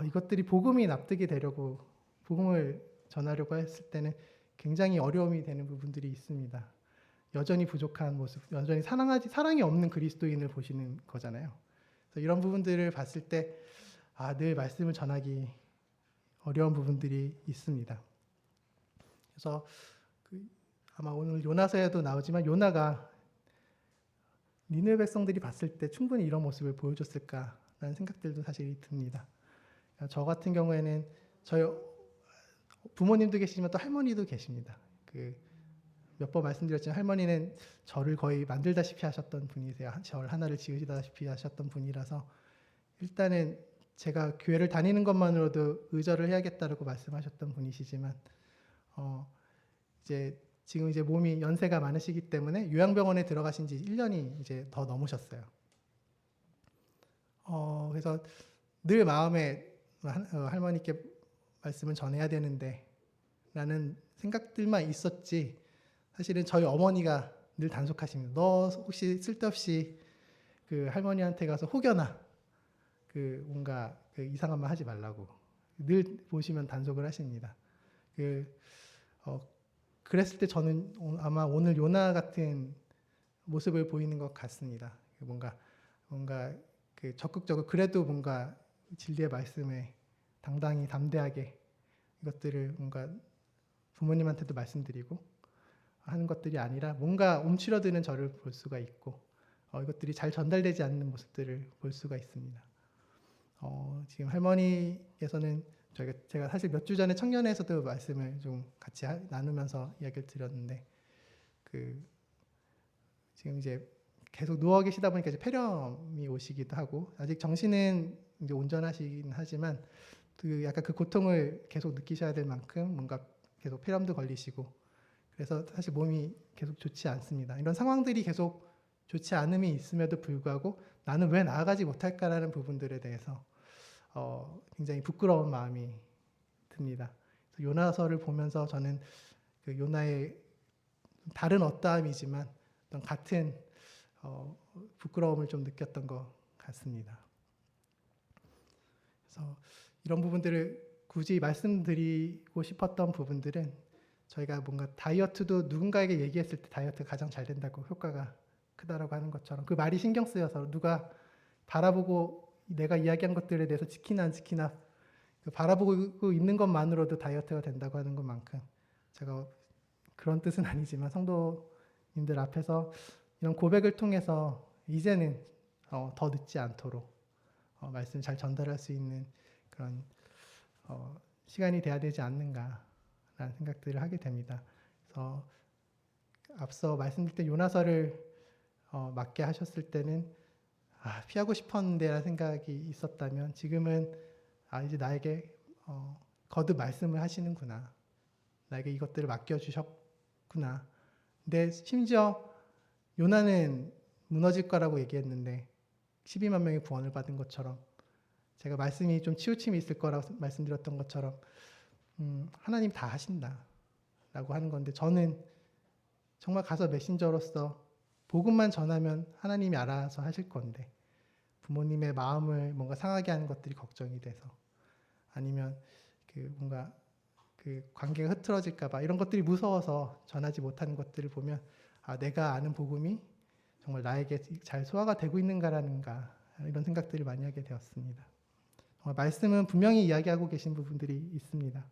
이것들이 복음이 납득이 되려고 복음을 전하려고 했을 때는 굉장히 어려움이 되는 부분들이 있습니다. 여전히 부족한 모습, 여전히 사랑이 없는 그리스도인을 보시는 거잖아요. 그래서 이런 부분들을 봤을 때 늘 말씀을 전하기 어려운 부분들이 있습니다. 그래서 아마 오늘 요나서에도 나오지만 요나가 니느웨 백성들이 봤을 때 충분히 이런 모습을 보여줬을까라는 생각들도 사실 듭니다. 저 같은 경우에는 저희 부모님도 계시지만 또 할머니도 계십니다. 몇 번 말씀드렸지만 할머니는 저를 거의 만들다시피 하셨던 분이세요. 절 하나를 지으시다시피 하셨던 분이라서 일단은 제가 교회를 다니는 것만으로도 의절을 해야겠다라고 말씀하셨던 분이시지만 지금 이제 몸이 연세가 많으시기 때문에 요양병원에 들어가신 지 1년이 이제 더 넘으셨어요. 그래서 늘 마음에 할머니께 말씀을 전해야 되는데 라는 생각들만 있었지 사실은 저희 어머니가 늘 단속하십니다. 너 혹시 쓸데없이 그 할머니한테 가서 혹여나 뭔가 이상한 말 하지 말라고 늘 보시면 단속을 하십니다. 그랬을 때 저는 아마 오늘 요나 같은 모습을 보이는 것 같습니다. 뭔가 적극적으로 그래도 뭔가 진리의 말씀에 당당히 담대하게 이것들을 뭔가 부모님한테도 말씀드리고 하는 것들이 아니라 뭔가 움츠러드는 저를 볼 수가 있고 이것들이 잘 전달되지 않는 모습들을 볼 수가 있습니다. 지금 할머니께서는 제가 사실 몇 주 전에 청년회에서도 말씀을 좀 같이 나누면서 이야기를 드렸는데 지금 이제 계속 누워 계시다 보니까 이제 폐렴이 오시기도 하고 아직 정신은 이제 온전하시긴 하지만 약간 그 고통을 계속 느끼셔야 될 만큼 뭔가 계속 폐렴도 걸리시고 그래서 사실 몸이 계속 좋지 않습니다. 이런 상황들이 계속 좋지 않음이 있음에도 불구하고 나는 왜 나아가지 못할까라는 부분들에 대해서 굉장히 부끄러운 마음이 듭니다. 요나서를 보면서 저는 요나의 다른 어떠함이지만 같은 부끄러움을 좀 느꼈던 것 같습니다. 그래서 이런 부분들을 굳이 말씀드리고 싶었던 부분들은 저희가 뭔가 다이어트도 누군가에게 얘기했을 때 다이어트가 가장 잘 된다고 효과가 크다라고 하는 것처럼 그 말이 신경 쓰여서 누가 바라보고 내가 이야기한 것들에 대해서 지키나 안 지키나 바라보고 있는 것만으로도 다이어트가 된다고 하는 것만큼 제가 그런 뜻은 아니지만 성도님들 앞에서 이런 고백을 통해서 이제는 더 늦지 않도록 말씀 잘 전달할 수 있는 그런 시간이 돼야 되지 않는가라는 생각들을 하게 됩니다. 그래서 앞서 말씀드릴 때 요나서를 맡게 하셨을 때는 피하고 싶었는데라는 생각이 있었다면 지금은 이제 나에게 거듭 말씀을 하시는구나. 나에게 이것들을 맡겨주셨구나. 근데 심지어 요나는 무너질 거라고 얘기했는데 12만 명이 구원을 받은 것처럼 제가 말씀이 좀 치우침이 있을 거라고 말씀드렸던 것처럼 하나님 다 하신다라고 하는 건데 저는 정말 가서 메신저로서 복음만 전하면 하나님이 알아서 하실 건데 부모님의 마음을 뭔가 상하게 하는 것들이 걱정이 돼서 아니면 뭔가 관계가 흐트러질까 봐 이런 것들이 무서워서 전하지 못하는 것들을 보면 내가 아는 복음이 정말 나에게 잘 소화가 되고 있는가라는가 이런 생각들을 많이 하게 되었습니다. 정말 말씀은 분명히 이야기하고 계신 부분들이 있습니다.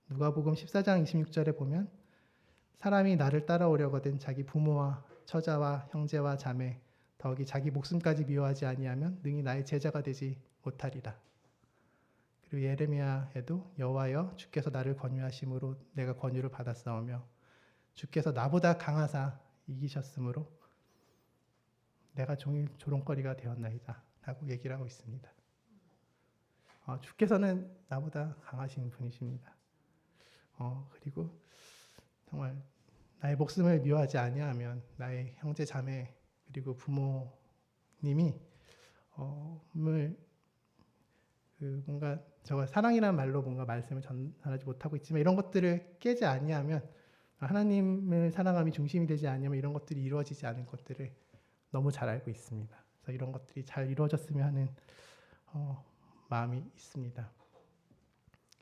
누가복음 14장 26절에 보면 사람이 나를 따라오려거든 자기 부모와 처자와 형제와 자매 더욱이 자기 목숨까지 미워하지 아니하면 능히 나의 제자가 되지 못하리라. 그리고 예레미야에도 여호와여 주께서 나를 권유하심으로 내가 권유를 받았사오며 주께서 나보다 강하사 이기셨으므로 내가 종일 조롱거리가 되었나이다 라고 얘기를 하고 있습니다. 주께서는 나보다 강하신 분이십니다. 그리고 정말 나의 목숨을 미워하지 아니하면 나의 형제 자매 그리고 부모님이 뭔가 저가 사랑이라는 말로 뭔가 말씀을 전하지 못하고 있지만 이런 것들을 깨지 아니하면 하나님을 사랑함이 중심이 되지 않으면 이런 것들이 이루어지지 않을 것들을 너무 잘 알고 있습니다. 그래서 이런 것들이 잘 이루어졌으면 하는 마음이 있습니다.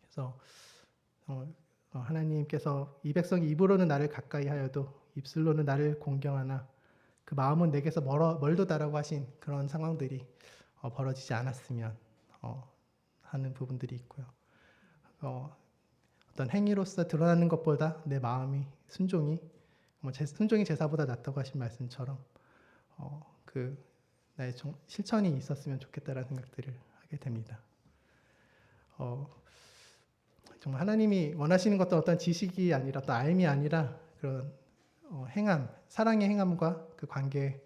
그래서 하나님께서 이 백성이 입으로는 나를 가까이 하여도 입술로는 나를 공경하나 그 마음은 내게서 멀도다라고 하신 그런 상황들이 벌어지지 않았으면 하는 부분들이 있고요. 어떤 행위로서 드러나는 것보다 내 마음이 순종이 제사보다 낫다고 하신 말씀처럼 나의 실천이 있었으면 좋겠다라는 생각들을 하게 됩니다. 정말 하나님이 원하시는 것도 어떤 지식이 아니라 또 알미 아니라 그런 행함, 사랑의 행함과 그 관계의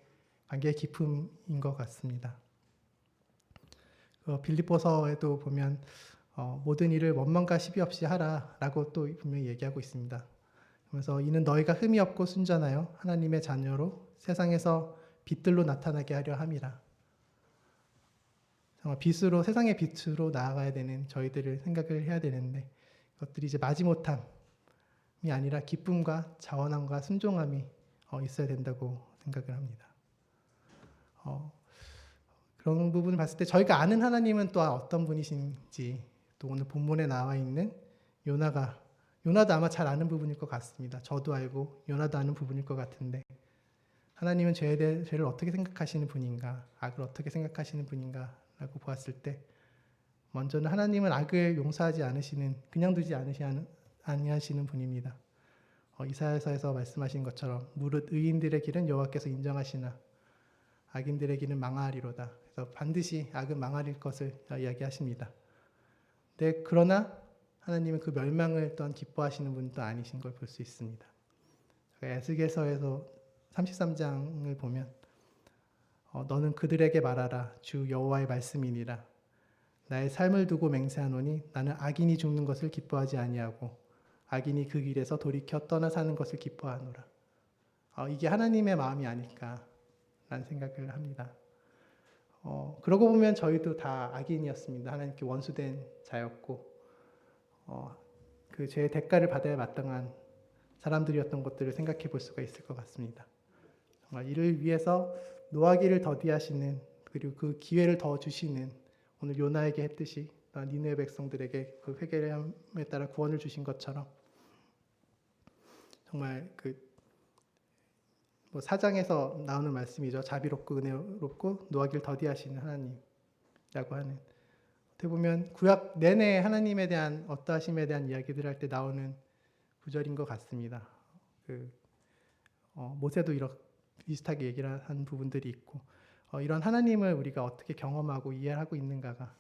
깊음인 것 같습니다. 빌립보서에도 보면 모든 일을 원망과 시비 없이 하라라고 또 분명히 얘기하고 있습니다. 그래서 이는 너희가 흠이 없고 순전하여 하나님의 자녀로 세상에서 빛들로 나타나게 하려 함이라. 정말 세상의 빛으로 나아가야 되는 저희들을 생각을 해야 되는데 그것들이 이제 마지못함이 아니라 기쁨과 자원함과 순종함이 있어야 된다고 생각을 합니다. 그런 부분을 봤을 때 저희가 아는 하나님은 또 어떤 분이신지 또 오늘 본문에 나와 있는 요나도 아마 잘 아는 부분일 것 같습니다. 저도 알고 요나도 아는 부분일 것 같은데 하나님은 죄를 어떻게 생각하시는 분인가, 악을 어떻게 생각하시는 분인가 라고 보았을 때 먼저는 하나님은 악을 용서하지 않으시는, 그냥 두지 아니하시는 분입니다. 이사야서에서 말씀하신 것처럼 무릇 의인들의 길은 여호와께서 인정하시나 악인들의 길은 망하리로다. 그래서 반드시 악은 망하릴 것을 이야기하십니다. 네, 그러나 하나님은 그 멸망을 또한 기뻐하시는 분도 아니신 걸 볼 수 있습니다. 에스겔서에서 33장을 보면 너는 그들에게 말하라 주 여호와의 말씀이니라 나의 삶을 두고 맹세하노니 나는 악인이 죽는 것을 기뻐하지 아니하고 악인이 그 길에서 돌이켜 떠나 사는 것을 기뻐하노라. 이게 하나님의 마음이 아닐까라는 생각을 합니다. 그러고 보면 저희도 다 악인이었습니다. 하나님께 원수된 자였고 그 죄의 대가를 받아야 마땅한 사람들이었던 것들을 생각해 볼 수가 있을 것 같습니다. 정말 이를 위해서 노하기를 더디하시는 그리고 그 기회를 더 주시는 오늘 요나에게 했듯이 니느웨 백성들에게 그 회개함에 따라 구원을 주신 것처럼 정말 사장에서 나오는 말씀이죠. 자비롭고 은혜롭고 노하기를 더디하시는 하나님이라고 하는 어떻게 보면 구약 내내 하나님에 대한 어떠하심에 대한 이야기들 할 때 나오는 구절인 것 같습니다. 모세도 이렇게 비슷하게 얘기를 한 부분들이 있고 이런 하나님을 우리가 어떻게 경험하고 이해하고 있는가가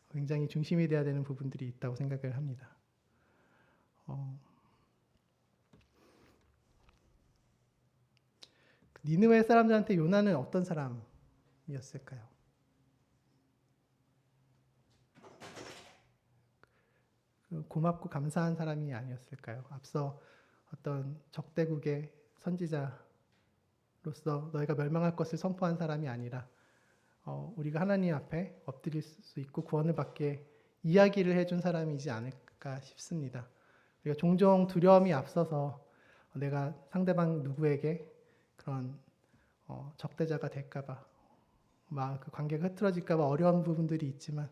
굉장히 중심이 되어야 되는 부분들이 있다고 생각을 합니다. 니느웨 사람들한테 요나는 어떤 사람이었을까요? 고맙고 감사한 사람이 아니었을까요? 앞서 어떤 적대국의 선지자로서 너희가 멸망할 것을 선포한 사람이 아니라 우리가 하나님 앞에 엎드릴 수 있고 구원을 받게 이야기를 해준 사람이지 않을까 싶습니다. 우리가 종종 두려움이 앞서서 내가 상대방 누구에게 그런 적대자가 될까봐 막 그 관계가 흐트러질까봐 어려운 부분들이 있지만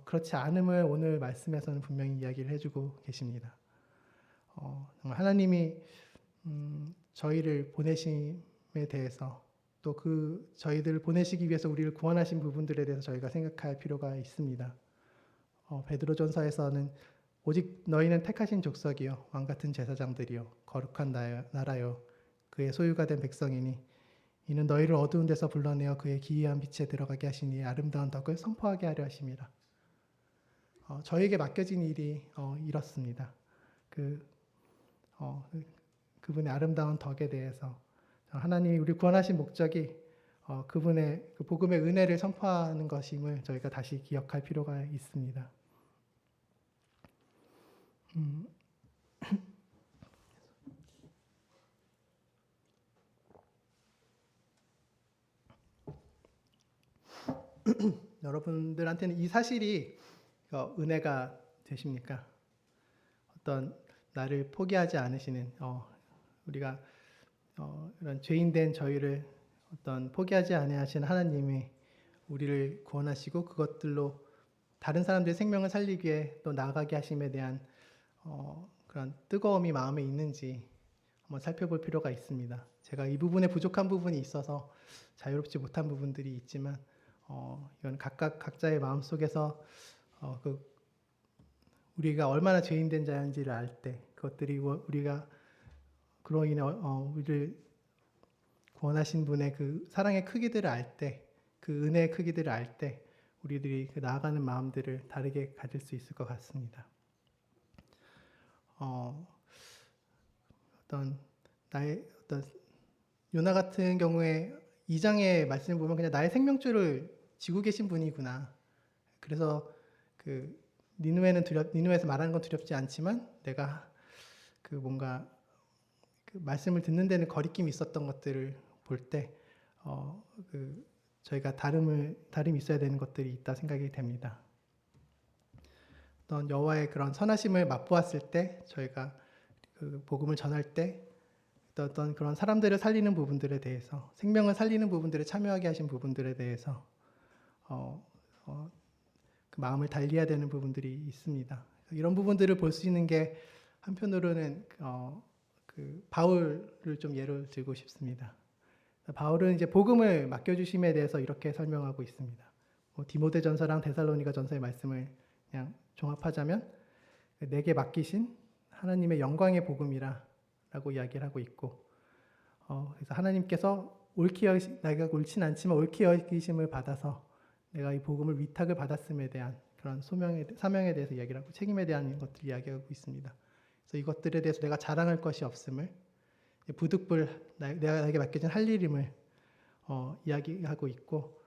그렇지 않음을 오늘 말씀에서는 분명히 이야기를 해주고 계십니다. 정말 하나님이 저희를 보내심에 대해서 또 그 저희들을 보내시기 위해서 우리를 구원하신 부분들에 대해서 저희가 생각할 필요가 있습니다. 베드로전서에서는 오직 너희는 택하신 족속이요 왕 같은 제사장들이요 거룩한 나라요 그의 소유가 된 백성이니 이는 너희를 어두운 데서 불러내어 그의 기이한 빛에 들어가게 하시니 아름다운 덕을 선포하게 하려 하심이라. 저에게 맡겨진 일이 이렇습니다. 그분의 아름다운 덕에 대해서 하나님이 우리 구원하신 목적이 그분의 그 복음의 은혜를 선포하는 것임을 저희가 다시 기억할 필요가 있습니다. 여러분들한테는 이 사실이 은혜가 되십니까? 어떤 나를 포기하지 않으시는 우리가 이런 죄인된 저희를 어떤 포기하지 아니하시는 하나님이 우리를 구원하시고 그것들로 다른 사람들의 생명을 살리기 위해 또 나아가게 하심에 대한 그런 뜨거움이 마음에 있는지 한번 살펴볼 필요가 있습니다. 제가 이 부분에 부족한 부분이 있어서 자유롭지 못한 부분들이 있지만 이건 각자의 마음 속에서 우리가 얼마나 죄인된 자인지를 알 때, 그것들이 우리가 그로 인해 우리를 구원하신 분의 그 사랑의 크기들을 알 때, 그 은혜의 크기들을 알 때, 우리들이 그 나아가는 마음들을 다르게 가질 수 있을 것 같습니다. 어떤 요나 같은 경우에 2장의 말씀을 보면 그냥 나의 생명줄을 지고 계신 분이구나. 그래서 니느웨에서 말하는 건 두렵지 않지만 내가 뭔가 말씀을 듣는 데는 거리낌이 있었던 것들을 볼 때 저희가 다름이 있어야 되는 것들이 있다 생각이 됩니다. 어떤 여호와의 그런 선하심을 맛보았을 때 저희가 복음을 전할 때 어떤 그런 사람들을 살리는 부분들에 대해서 생명을 살리는 부분들에 참여하게 하신 부분들에 대해서 그 마음을 달리해야 되는 부분들이 있습니다. 이런 부분들을 볼 수 있는 게 한편으로는 바울을 좀 예로 들고 싶습니다. 바울은 이제 복음을 맡겨주심에 대해서 이렇게 설명하고 있습니다. 디모데전서랑 데살로니가전서의 말씀을 그냥 종합하자면 내게 맡기신 하나님의 영광의 복음이라라고 이야기를 하고 있고, 그래서 하나님께서 내가 옳진 않지만 옳게 여기심을 받아서 내가 이 복음을 위탁을 받았음에 대한 그런 사명에 대해서 이야기를 하고 책임에 대한 것들을 이야기하고 있습니다. 그래서 이것들에 대해서 내가 자랑할 것이 없음을 내가 나에게 맡겨진 할 일임을 이야기하고 있고,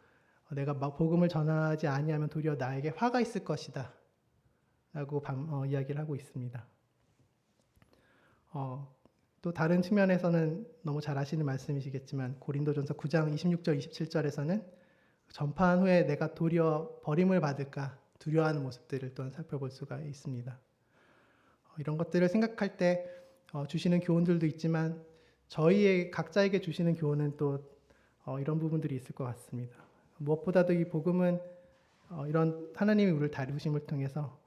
내가 복음을 전하지 아니하면 도리어 나에게 화가 있을 것이다 라고 이야기를 하고 있습니다. 또 다른 측면에서는 너무 잘 아시는 말씀이시겠지만 고린도전서 9장 26절 27절에서는 전파한 후에 내가 도리어 버림을 받을까 두려워하는 모습들을 또한 살펴볼 수가 있습니다. 이런 것들을 생각할 때 주시는 교훈들도 있지만 저희의 각자에게 주시는 교훈은 또 이런 부분들이 있을 것 같습니다. 무엇보다도 이 복음은 이런 하나님이 우리를 다루심을 통해서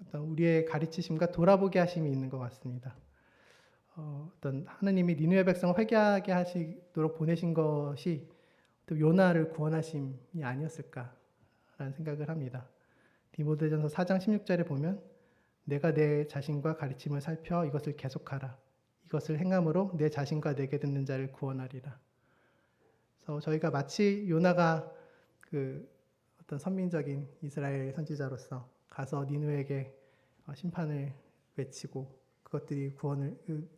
어떤 우리의 가르치심과 돌아보게 하심이 있는 것 같습니다. 어떤 하나님이 니느웨 백성을 회개하게 하시도록 보내신 것이 또 요나를 구원하심이 아니었을까라는 생각을 합니다. 디모데전서 4장 16절에 보면 내가 내 자신과 가르침을 살펴 이것을 계속하라. 이것을 행함으로 내 자신과 내게 듣는 자를 구원하리라. 그래서 저희가 마치 요나가 어떤 선민적인 이스라엘 선지자로서 가서 니느웨에게 심판을 외치고 그것들이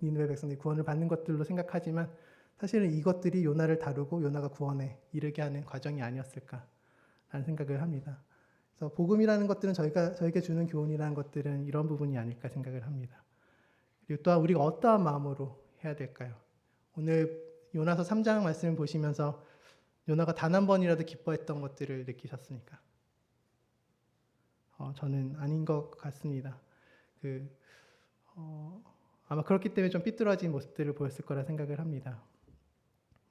니느웨 백성들이 구원을 받는 것들로 생각하지만 사실은 이것들이 요나를 다루고 요나가 구원에 이르게 하는 과정이 아니었을까라는 생각을 합니다. 그래서 복음이라는 것들은 저에게 주는 교훈이라는 것들은 이런 부분이 아닐까 생각을 합니다. 그리고 또한 우리가 어떠한 마음으로 해야 될까요? 오늘 요나서 3장 말씀을 보시면서 요나가 단 한 번이라도 기뻐했던 것들을 느끼셨습니까? 저는 아닌 것 같습니다. 아마 그렇기 때문에 좀 삐뚤어진 모습들을 보였을 거라 생각을 합니다.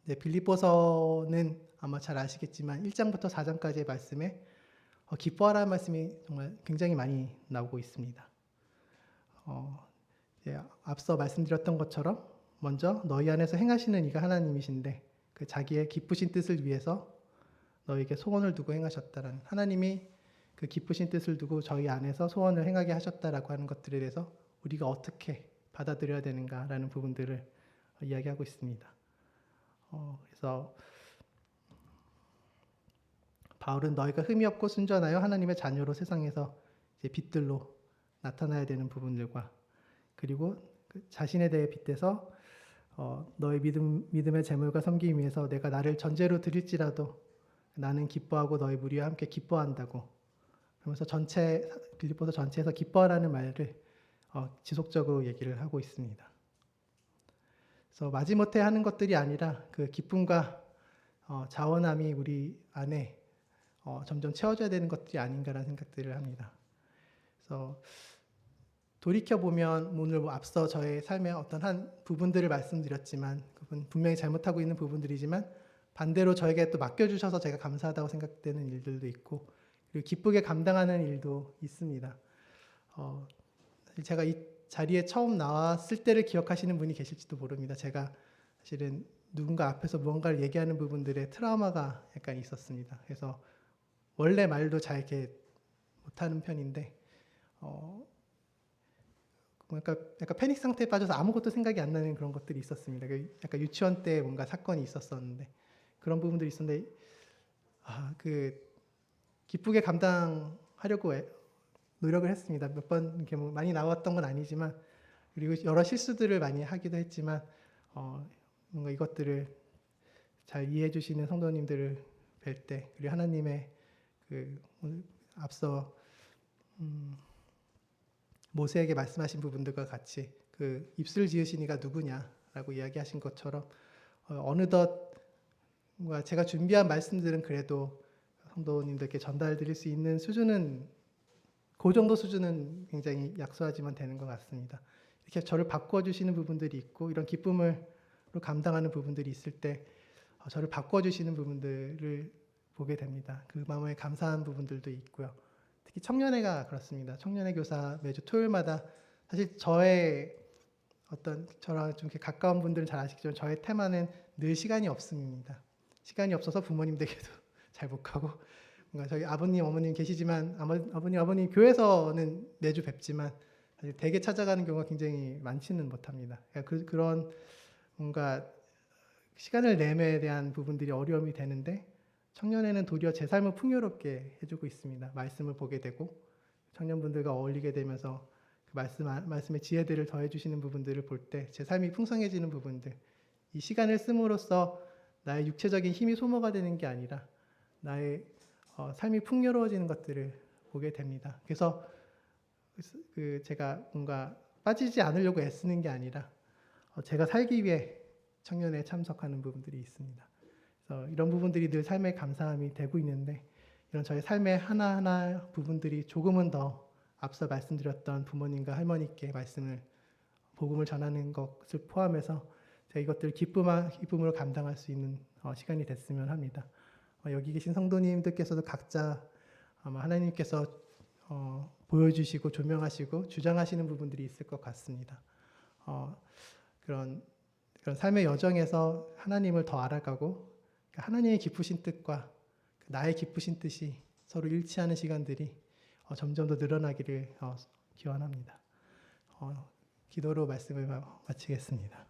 네, 빌립보서는 아마 잘 아시겠지만 1장부터 4장까지의 말씀에 기뻐하라는 말씀이 정말 굉장히 많이 나오고 있습니다. 앞서 말씀드렸던 것처럼 먼저 너희 안에서 행하시는 이가 하나님이신데 그 자기의 기쁘신 뜻을 위해서 너에게 소원을 두고 행하셨다라는 하나님이 그 기쁘신 뜻을 두고 저희 안에서 소원을 행하게 하셨다라고 하는 것들에 대해서 우리가 어떻게 받아들여야 되는가라는 부분들을 이야기하고 있습니다. 그래서 바울은 너희가 흠이 없고 순전하여 하나님의 자녀로 세상에서 이제 빛들로 나타나야 되는 부분들과 그리고 그 자신에 대해 빗대서 너의 믿음의 재물과 섬김 위해서 내가 나를 전제로 드릴지라도 나는 기뻐하고 너희 무리와 함께 기뻐한다고 그러면서 빌립보서 전체에서 기뻐하라는 말을 지속적으로 얘기를 하고 있습니다. 그래서 마지못해 하는 것들이 아니라 그 기쁨과 자원함이 우리 안에 점점 채워져야 되는 것들이 아닌가라는 생각들을 합니다. 그래서 돌이켜보면 오늘 앞서 저의 삶의 어떤 한 부분들을 말씀드렸지만 그분 분명히 잘못하고 있는 부분들이지만 반대로 저에게 또 맡겨주셔서 제가 감사하다고 생각되는 일들도 있고 그리고 기쁘게 감당하는 일도 있습니다. 제가 이 자리에 처음 나왔을 때를 기억하시는 분이 계실지도 모릅니다. 제가 사실은 누군가 앞에서 무언가를 얘기하는 부분들에 트라우마가 약간 있었습니다. 그래서 원래 말도 잘 이렇게 못하는 편인데 약간 패닉 상태에 빠져서 아무것도 생각이 안 나는 그런 것들이 있었습니다. 약간 유치원 때 뭔가 사건이 있었었는데 그런 부분들이 있었는데 기쁘게 감당하려고 노력을 했습니다. 몇 번 이렇게 뭐 많이 나왔던 건 아니지만 그리고 여러 실수들을 많이 하기도 했지만 뭔가 이것들을 잘 이해해 주시는 성도님들을 뵐 때 그리고 하나님의 앞서 모세에게 말씀하신 부분들과 같이 그 입술 지으시니가 누구냐라고 이야기하신 것처럼 어느덧 제가 준비한 말씀들은 그래도 성도님들께 전달드릴 수 있는 수준은 그 정도 수준은 굉장히 약소하지만 되는 것 같습니다. 이렇게 저를 바꿔주시는 부분들이 있고 이런 기쁨으로 감당하는 부분들이 있을 때 저를 바꿔주시는 부분들을 보게 됩니다. 그 마음에 감사한 부분들도 있고요. 특히 청년회가 그렇습니다. 청년회 교사 매주 토요일마다 사실 저랑 좀 이렇게 가까운 분들은 잘 아시겠지만 저의 테마는 늘 시간이 없습니다. 시간이 없어서 부모님 댁에도 잘 못 가고 뭔가 저희 아버님 어머님 계시지만 아버님 어머님 교회에서는 매주 뵙지만 사실 댁에 찾아가는 경우가 굉장히 많지는 못합니다. 그러니까 그런 뭔가 시간을 내매에 대한 부분들이 어려움이 되는데 청년회는 도리어 제 삶을 풍요롭게 해주고 있습니다. 말씀을 보게 되고 청년분들과 어울리게 되면서 그 말씀의 지혜들을 더해주시는 부분들을 볼 때 제 삶이 풍성해지는 부분들 이 시간을 씀으로써 나의 육체적인 힘이 소모가 되는 게 아니라 나의 삶이 풍요로워지는 것들을 보게 됩니다. 그래서 제가 뭔가 빠지지 않으려고 애쓰는 게 아니라 제가 살기 위해 청년회에 참석하는 부분들이 있습니다. 그래서 이런 부분들이 늘 삶의 감사함이 되고 있는데 이런 저의 삶의 하나하나 부분들이 조금은 더 앞서 말씀드렸던 부모님과 할머니께 복음을 전하는 것을 포함해서 제가 이것들을 기쁨으로 감당할 수 있는 시간이 됐으면 합니다. 여기 계신 성도님들께서도 각자 아마 하나님께서 보여주시고 조명하시고 주장하시는 부분들이 있을 것 같습니다. 그런 삶의 여정에서 하나님을 더 알아가고 하나님의 기쁘신 뜻과 나의 기쁘신 뜻이 서로 일치하는 시간들이 점점 더 늘어나기를 기원합니다. 기도로 말씀을 마치겠습니다.